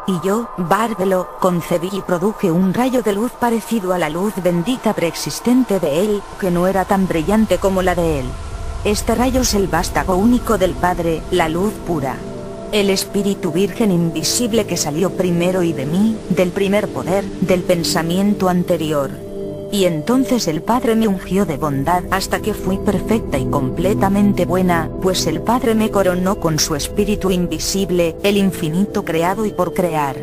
Y yo, Bárbelo, concebí y produje un rayo de luz parecido a la luz bendita preexistente de él, que no era tan brillante como la de él. Este rayo es el vástago único del Padre, la luz pura. El espíritu virgen invisible que salió primero y de mí, del primer poder, del pensamiento anterior. Y entonces el Padre me ungió de bondad hasta que fui perfecta y completamente buena, pues el Padre me coronó con su espíritu invisible, el infinito creado y por crear.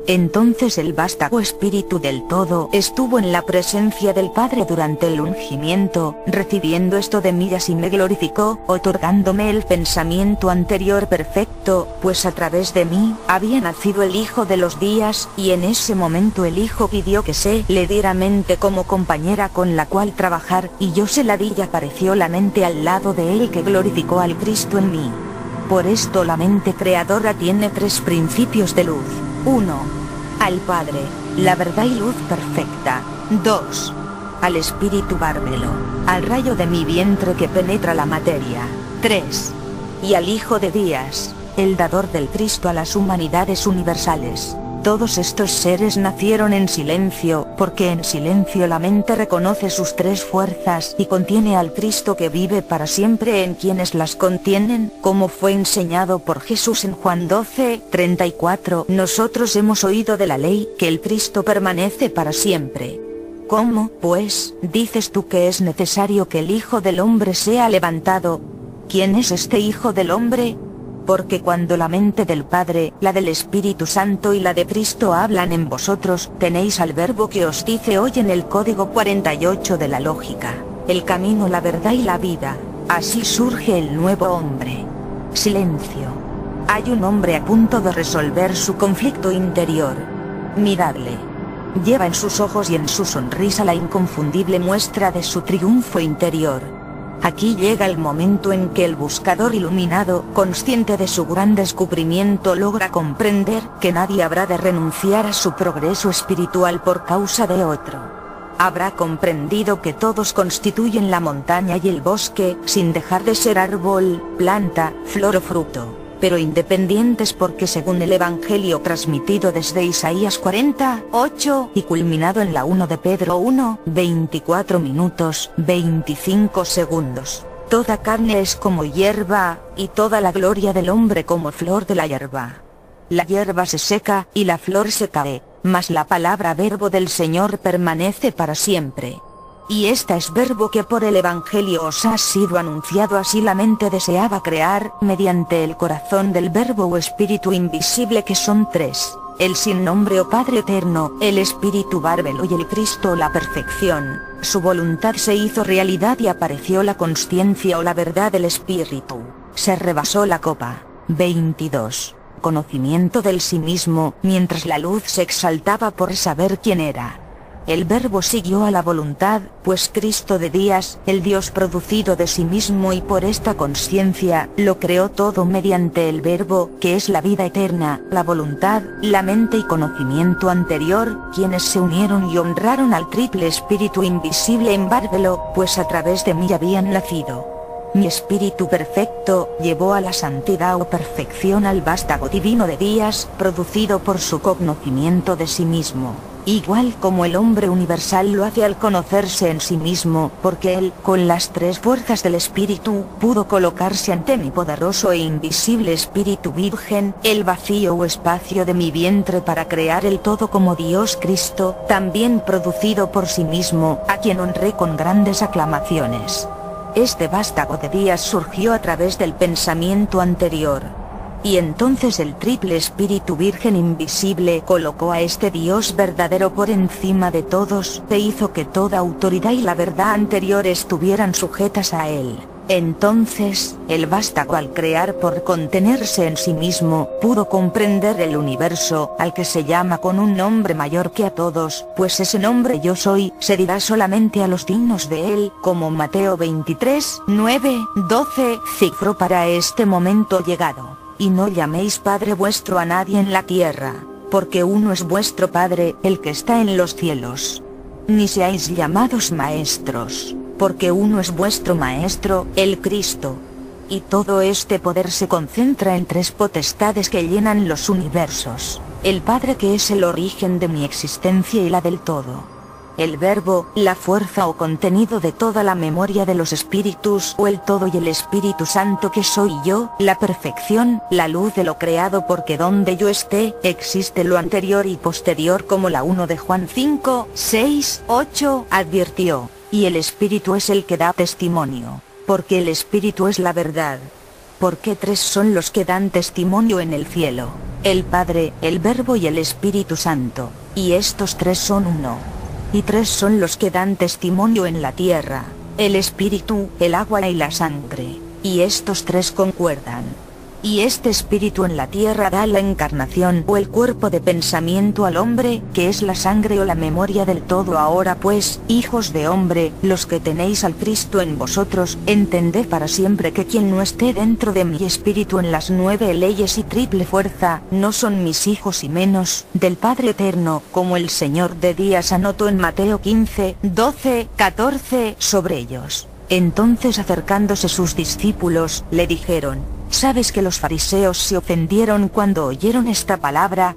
Entonces el vástago espíritu del todo estuvo en la presencia del Padre durante el ungimiento, recibiendo esto de mí, y así me glorificó, otorgándome el pensamiento anterior perfecto, pues a través de mí había nacido el Hijo de los días, y en ese momento el Hijo pidió que se le diera mente como compañera con la cual trabajar, y yo se la di y apareció la mente al lado de él que glorificó al Cristo en mí. Por esto la mente creadora tiene 3 principios de luz. 1. Al Padre, la verdad y luz perfecta. 2. al espíritu bárbaro, al rayo de mi vientre que penetra la materia. 3. Y al Hijo de Días, el dador del Cristo a las humanidades universales. Todos estos seres nacieron en silencio, porque en silencio la mente reconoce sus tres fuerzas y contiene al Cristo que vive para siempre en quienes las contienen, como fue enseñado por Jesús en Juan 12:34. Nosotros hemos oído de la ley que el Cristo permanece para siempre. ¿Cómo, pues, dices tú que es necesario que el Hijo del Hombre sea levantado? ¿Quién es este Hijo del Hombre? Porque cuando la mente del Padre, la del Espíritu Santo y la de Cristo hablan en vosotros, tenéis al Verbo que os dice hoy en el código 48 de la lógica, el camino, la verdad y la vida. Así surge el nuevo hombre. Silencio. Hay un hombre a punto de resolver su conflicto interior. Miradle. Lleva en sus ojos y en su sonrisa la inconfundible muestra de su triunfo interior. Aquí llega el momento en que el buscador iluminado, consciente de su gran descubrimiento, logra comprender que nadie habrá de renunciar a su progreso espiritual por causa de otro. Habrá comprendido que todos constituyen la montaña y el bosque, sin dejar de ser árbol, planta, flor o fruto, pero independientes porque según el Evangelio transmitido desde Isaías 48 y culminado en la 1 de Pedro 1, 24 minutos, 25 segundos, toda carne es como hierba, y toda la gloria del hombre como flor de la hierba. La hierba se seca y la flor se cae, mas la palabra verbo del Señor permanece para siempre. Y esta es verbo que por el Evangelio os ha sido anunciado. Así la mente deseaba crear, mediante el corazón del Verbo o Espíritu invisible que son tres, el sin nombre o Padre eterno, el Espíritu bárbaro y el Cristo la perfección. Su voluntad se hizo realidad y apareció la consciencia o la verdad del Espíritu. Se rebasó la copa. 22. Conocimiento del sí mismo, mientras la luz se exaltaba por saber quién era. El Verbo siguió a la voluntad, pues Cristo de días, el Dios producido de sí mismo y por esta consciencia, lo creó todo mediante el Verbo, que es la vida eterna, la voluntad, la mente y conocimiento anterior, quienes se unieron y honraron al triple Espíritu invisible en Bárbelo, pues a través de mí habían nacido. Mi espíritu perfecto llevó a la santidad o perfección al vástago divino de días, producido por su conocimiento de sí mismo. Igual como el hombre universal lo hace al conocerse en sí mismo, porque él, con las tres fuerzas del espíritu, pudo colocarse ante mi poderoso e invisible espíritu virgen, el vacío o espacio de mi vientre para crear el todo como Dios Cristo, también producido por sí mismo, a quien honré con grandes aclamaciones. Este vástago de días surgió a través del pensamiento anterior. Y entonces el triple Espíritu Virgen invisible colocó a este Dios verdadero por encima de todos, e hizo que toda autoridad y la verdad anterior estuvieran sujetas a él. Entonces, el vástago al crear por contenerse en sí mismo, pudo comprender el universo, al que se llama con un nombre mayor que a todos, pues ese nombre yo soy, se dirá solamente a los dignos de él, como Mateo 23, 9, 12, cifró para este momento llegado. Y no llaméis Padre vuestro a nadie en la tierra, porque uno es vuestro Padre, el que está en los cielos. Ni seáis llamados maestros, porque uno es vuestro Maestro, el Cristo. Y todo este poder se concentra en tres potestades que llenan los universos: el Padre, que es el origen de mi existencia y la del todo; el Verbo, la fuerza o contenido de toda la memoria de los espíritus o el todo; y el Espíritu Santo, que soy yo, la perfección, la luz de lo creado, porque donde yo esté, existe lo anterior y posterior, como la 1 de Juan 5, 6, 8 advirtió. Y el Espíritu es el que da testimonio, porque el Espíritu es la verdad. Porque tres son los que dan testimonio en el cielo: el Padre, el Verbo y el Espíritu Santo, y estos tres son uno. Y tres son los que dan testimonio en la tierra: el Espíritu, el agua y la sangre, y estos tres concuerdan. Y este espíritu en la tierra da la encarnación o el cuerpo de pensamiento al hombre, que es la sangre o la memoria del todo. Ahora pues, hijos de hombre, los que tenéis al Cristo en vosotros, entended para siempre que quien no esté dentro de mi espíritu en las 9 leyes y triple fuerza, no son mis hijos y menos del Padre eterno, como el Señor de días anotó en Mateo 15, 12, 14 sobre ellos. Entonces acercándose sus discípulos, le dijeron: ¿Sabes que los fariseos se ofendieron cuando oyeron esta palabra?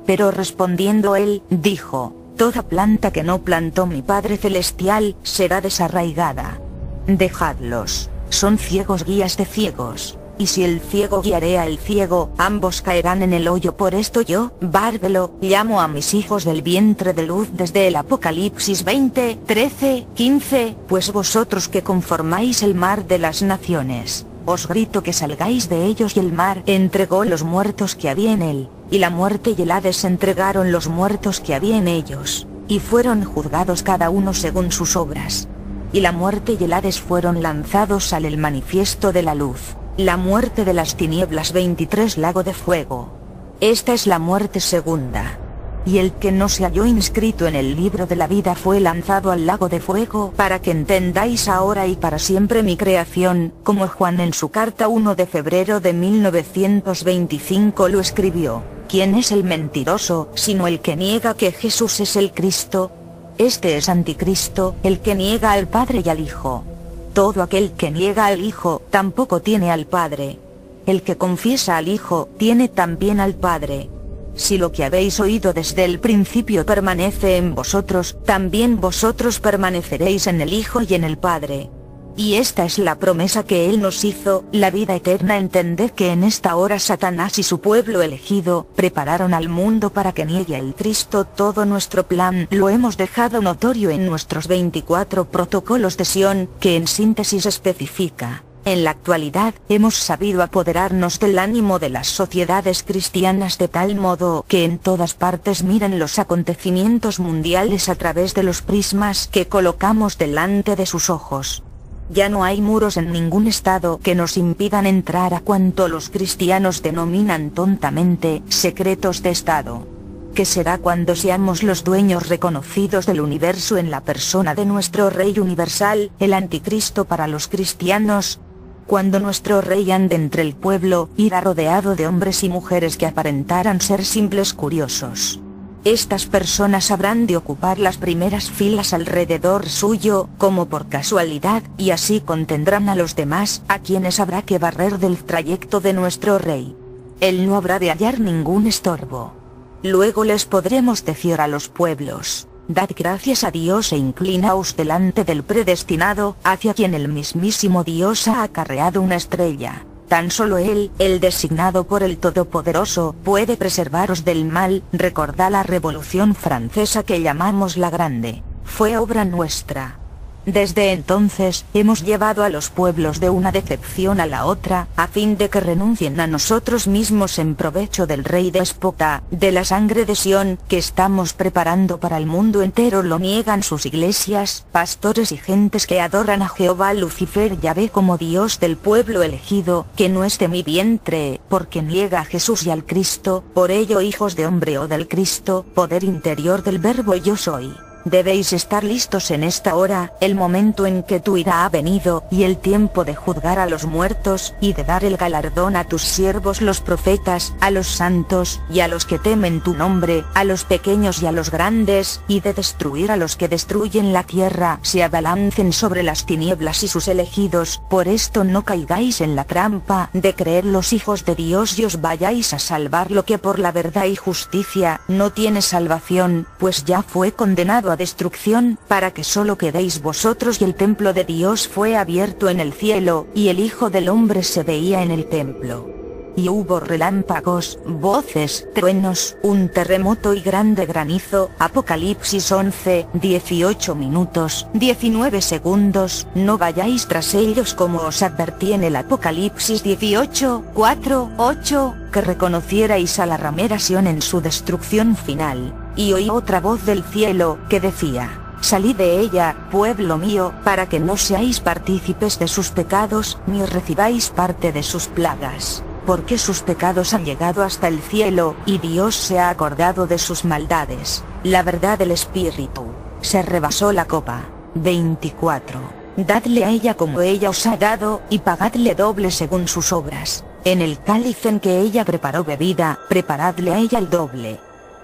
Pero respondiendo él, dijo: Toda planta que no plantó mi Padre Celestial, será desarraigada. Dejadlos, son ciegos guías de ciegos. Y si el ciego guiare al ciego, ambos caerán en el hoyo. Por esto yo, Bárbelo, llamo a mis hijos del vientre de luz desde el Apocalipsis 20, 13, 15, pues vosotros que conformáis el mar de las naciones, os grito que salgáis de ellos. Y el mar entregó los muertos que había en él, y la muerte y el Hades entregaron los muertos que había en ellos, y fueron juzgados cada uno según sus obras. Y la muerte y el Hades fueron lanzados al el manifiesto de la luz. La muerte de las tinieblas 23 lago de fuego. Esta es la muerte segunda. Y el que no se halló inscrito en el libro de la vida fue lanzado al lago de fuego. Para que entendáis ahora y para siempre mi creación, como Juan en su carta 1 de febrero de 1925 lo escribió: ¿Quién es el mentiroso, sino el que niega que Jesús es el Cristo? Este es anticristo, el que niega al Padre y al Hijo. Todo aquel que niega al Hijo, tampoco tiene al Padre. El que confiesa al Hijo, tiene también al Padre. Si lo que habéis oído desde el principio permanece en vosotros, también vosotros permaneceréis en el Hijo y en el Padre. Y esta es la promesa que Él nos hizo, la vida eterna. Entended que en esta hora Satanás y su pueblo elegido, prepararon al mundo para que niegue el Cristo. Todo nuestro plan lo hemos dejado notorio en nuestros 24 protocolos de Sion, que en síntesis especifica: en la actualidad, hemos sabido apoderarnos del ánimo de las sociedades cristianas de tal modo que en todas partes miran los acontecimientos mundiales a través de los prismas que colocamos delante de sus ojos. Ya no hay muros en ningún estado que nos impidan entrar a cuanto los cristianos denominan tontamente secretos de estado. ¿Qué será cuando seamos los dueños reconocidos del universo en la persona de nuestro Rey universal, el Anticristo para los cristianos? Cuando nuestro Rey ande entre el pueblo, irá rodeado de hombres y mujeres que aparentarán ser simples curiosos. Estas personas habrán de ocupar las primeras filas alrededor suyo, como por casualidad, y así contendrán a los demás, a quienes habrá que barrer del trayecto de nuestro Rey. Él no habrá de hallar ningún estorbo. Luego les podremos decir a los pueblos: dad gracias a Dios e inclinaos delante del predestinado, hacia quien el mismísimo Dios ha acarreado una estrella. Tan solo Él, el designado por el Todopoderoso, puede preservaros del mal. Recordad la Revolución Francesa que llamamos la Grande. Fue obra nuestra. Desde entonces, hemos llevado a los pueblos de una decepción a la otra, a fin de que renuncien a nosotros mismos en provecho del Rey déspota, de la sangre de Sion, que estamos preparando para el mundo entero. Lo niegan sus iglesias, pastores y gentes que adoran a Jehová Lucifer Yahvé como Dios del pueblo elegido, que no es de mi vientre, porque niega a Jesús y al Cristo. Por ello, hijos de hombre o del Cristo, poder interior del verbo yo soy, debéis estar listos en esta hora. El momento en que tu ira ha venido, y el tiempo de juzgar a los muertos, y de dar el galardón a tus siervos los profetas, a los santos, y a los que temen tu nombre, a los pequeños y a los grandes, y de destruir a los que destruyen la tierra. Se abalancen sobre las tinieblas y sus elegidos. Por esto no caigáis en la trampa de creer los hijos de Dios y os vayáis a salvar. Lo que por la verdad y justicia no tiene salvación, pues ya fue condenado a destrucción, para que solo quedéis vosotros. Y el templo de Dios fue abierto en el cielo, y el Hijo del Hombre se veía en el templo. Y hubo relámpagos, voces, truenos, un terremoto y grande granizo. Apocalipsis 11, 18 minutos, 19 segundos. No vayáis tras ellos, como os advertí en el Apocalipsis 18, 4, 8, que reconocierais a la ramera Sion en su destrucción final. Y oí otra voz del cielo, que decía: salid de ella, pueblo mío, para que no seáis partícipes de sus pecados, ni recibáis parte de sus plagas. porque sus pecados han llegado hasta el cielo, y Dios se ha acordado de sus maldades. La verdad del Espíritu. Se rebasó la copa. 24. Dadle a ella como ella os ha dado, y pagadle doble según sus obras. En el cáliz en que ella preparó bebida, preparadle a ella el doble.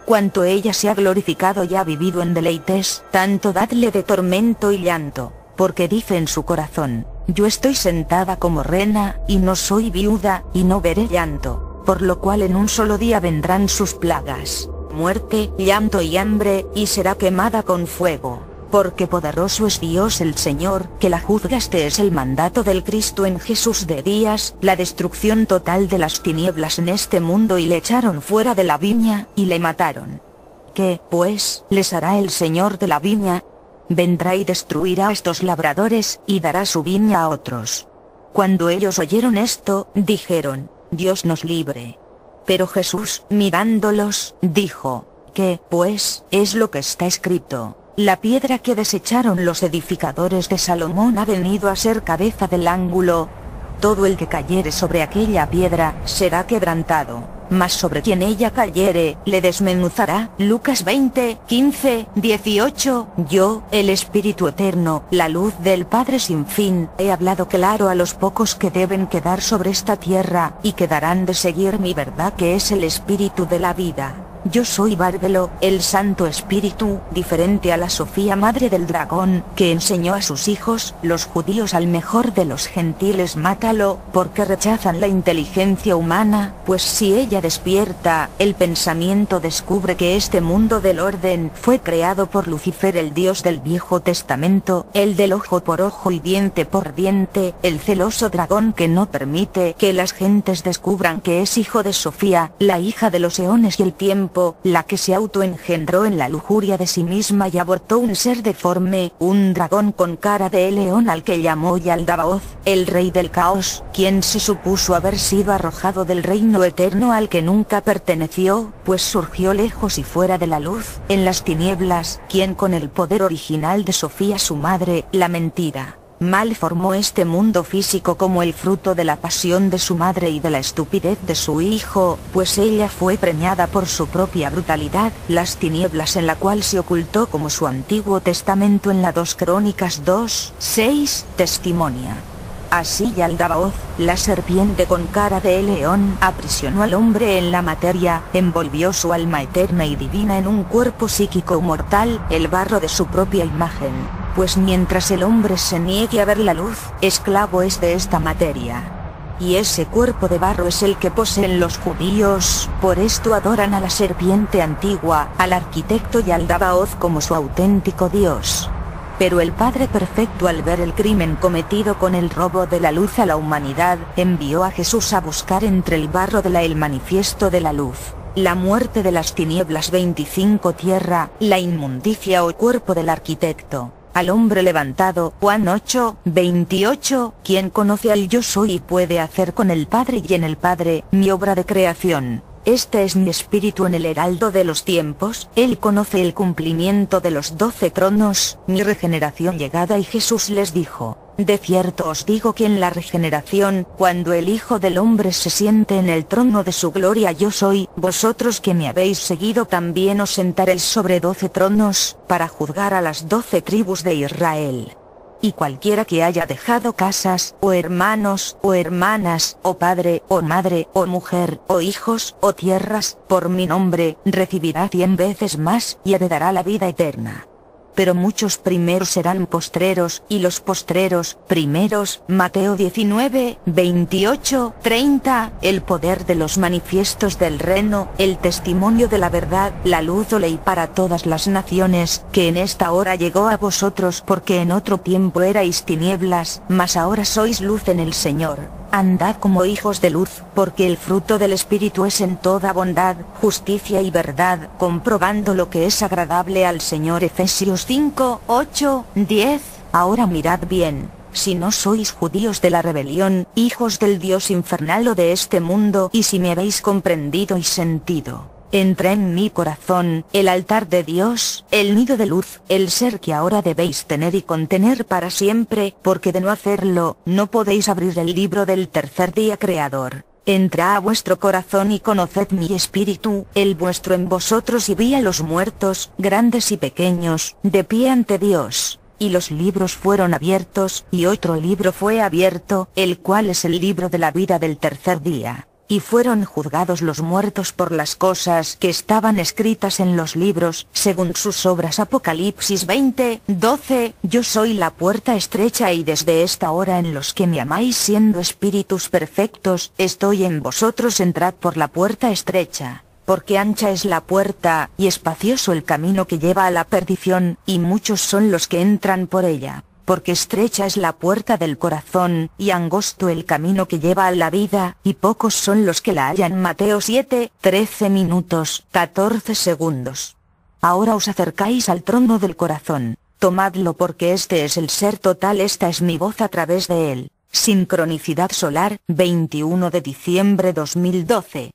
Cuanto ella se ha glorificado y ha vivido en deleites, tanto dadle de tormento y llanto, porque dice en su corazón: yo estoy sentada como reina, y no soy viuda, y no veré llanto, por lo cual en un solo día vendrán sus plagas, muerte, llanto y hambre, y será quemada con fuego. Porque poderoso es Dios el Señor, que la juzga. Este es el mandato del Cristo en Jesús de días, la destrucción total de las tinieblas en este mundo, y le echaron fuera de la viña, y le mataron. ¿Qué, pues, les hará el Señor de la viña? Vendrá y destruirá a estos labradores, y dará su viña a otros. Cuando ellos oyeron esto, dijeron: Dios nos libre. Pero Jesús, mirándolos, dijo: ¿qué, pues, es lo que está escrito? La piedra que desecharon los edificadores de Salomón ha venido a ser cabeza del ángulo. Todo el que cayere sobre aquella piedra, será quebrantado, mas sobre quien ella cayere, le desmenuzará. Lucas 20, 15, 18. Yo, el Espíritu Eterno, la luz del Padre sin fin, he hablado claro a los pocos que deben quedar sobre esta tierra, y quedarán de seguir mi verdad, que es el Espíritu de la vida. Yo soy Bárbelo, el Santo Espíritu, diferente a la Sofía madre del dragón, que enseñó a sus hijos, los judíos, al mejor de los gentiles: mátalo, porque rechazan la inteligencia humana, pues si ella despierta el pensamiento, descubre que este mundo del orden fue creado por Lucifer, el dios del Viejo Testamento, el del ojo por ojo y diente por diente, el celoso dragón que no permite que las gentes descubran que es hijo de Sofía, la hija de los eones y el tiempo, la que se autoengendró en la lujuria de sí misma y abortó un ser deforme, un dragón con cara de león, al que llamó Yaldabaoth, el rey del caos, quien se supuso haber sido arrojado del reino eterno al que nunca perteneció, pues surgió lejos y fuera de la luz, en las tinieblas, quien con el poder original de Sofía su madre, la mentira, mal formó este mundo físico como el fruto de la pasión de su madre y de la estupidez de su hijo, pues ella fue preñada por su propia brutalidad, las tinieblas en la cual se ocultó como su Antiguo Testamento en la 2 Crónicas 2, 6, testimonia. Así Yaldabaoth, la serpiente con cara de león, aprisionó al hombre en la materia, envolvió su alma eterna y divina en un cuerpo psíquico mortal, el barro de su propia imagen, pues mientras el hombre se niegue a ver la luz, esclavo es de esta materia. Y ese cuerpo de barro es el que poseen los judíos, por esto adoran a la serpiente antigua, al arquitecto Yaldabaoth como su auténtico dios. Pero el Padre Perfecto, al ver el crimen cometido con el robo de la luz a la humanidad, envió a Jesús a buscar entre el barro de el manifiesto de la luz, la muerte de las tinieblas. 25 Tierra, la inmundicia o cuerpo del arquitecto, al hombre levantado. Juan 8, 28. Quien conoce al yo soy y puede hacer con el Padre y en el Padre mi obra de creación. Este es mi espíritu en el heraldo de los tiempos. Él conoce el cumplimiento de los 12 tronos, mi regeneración llegada. Y Jesús les dijo: de cierto os digo que en la regeneración, cuando el Hijo del Hombre se siente en el trono de su gloria, yo soy, vosotros que me habéis seguido también os sentaréis sobre 12 tronos, para juzgar a las 12 tribus de Israel. Y cualquiera que haya dejado casas, o hermanos, o hermanas, o padre, o madre, o mujer, o hijos, o tierras, por mi nombre, recibirá 100 veces más, y heredará la vida eterna. Pero muchos primeros serán postreros, y los postreros, primeros. Mateo 19, 28, 30. El poder de los manifiestos del reino, el testimonio de la verdad, la luz o ley para todas las naciones, que en esta hora llegó a vosotros, porque en otro tiempo erais tinieblas, mas ahora sois luz en el Señor. Andad como hijos de luz, porque el fruto del Espíritu es en toda bondad, justicia y verdad, comprobando lo que es agradable al Señor. Efesios 5, 8, 10. Ahora mirad bien, si no sois judíos de la rebelión, hijos del Dios infernal o de este mundo, y si me habéis comprendido y sentido. Entra en mi corazón, el altar de Dios, el nido de luz, el ser que ahora debéis tener y contener para siempre, porque de no hacerlo, no podéis abrir el libro del tercer día creador. Entrad a vuestro corazón y conoced mi espíritu, el vuestro en vosotros, y vi a los muertos, grandes y pequeños, de pie ante Dios. Y los libros fueron abiertos, y otro libro fue abierto, el cual es el libro de la vida del tercer día. Y fueron juzgados los muertos por las cosas que estaban escritas en los libros, según sus obras. Apocalipsis 20:12. Yo soy la puerta estrecha, y desde esta hora en los que me amáis, siendo espíritus perfectos, estoy en vosotros. Entrad por la puerta estrecha, porque ancha es la puerta, y espacioso el camino que lleva a la perdición, y muchos son los que entran por ella. Porque estrecha es la puerta del corazón, y angosto el camino que lleva a la vida, y pocos son los que la hallan. Mateo 7:13 segundos. Ahora os acercáis al trono del corazón, tomadlo, porque este es el ser total. Esta es mi voz a través de él. Sincronicidad solar, 21 de diciembre 2012.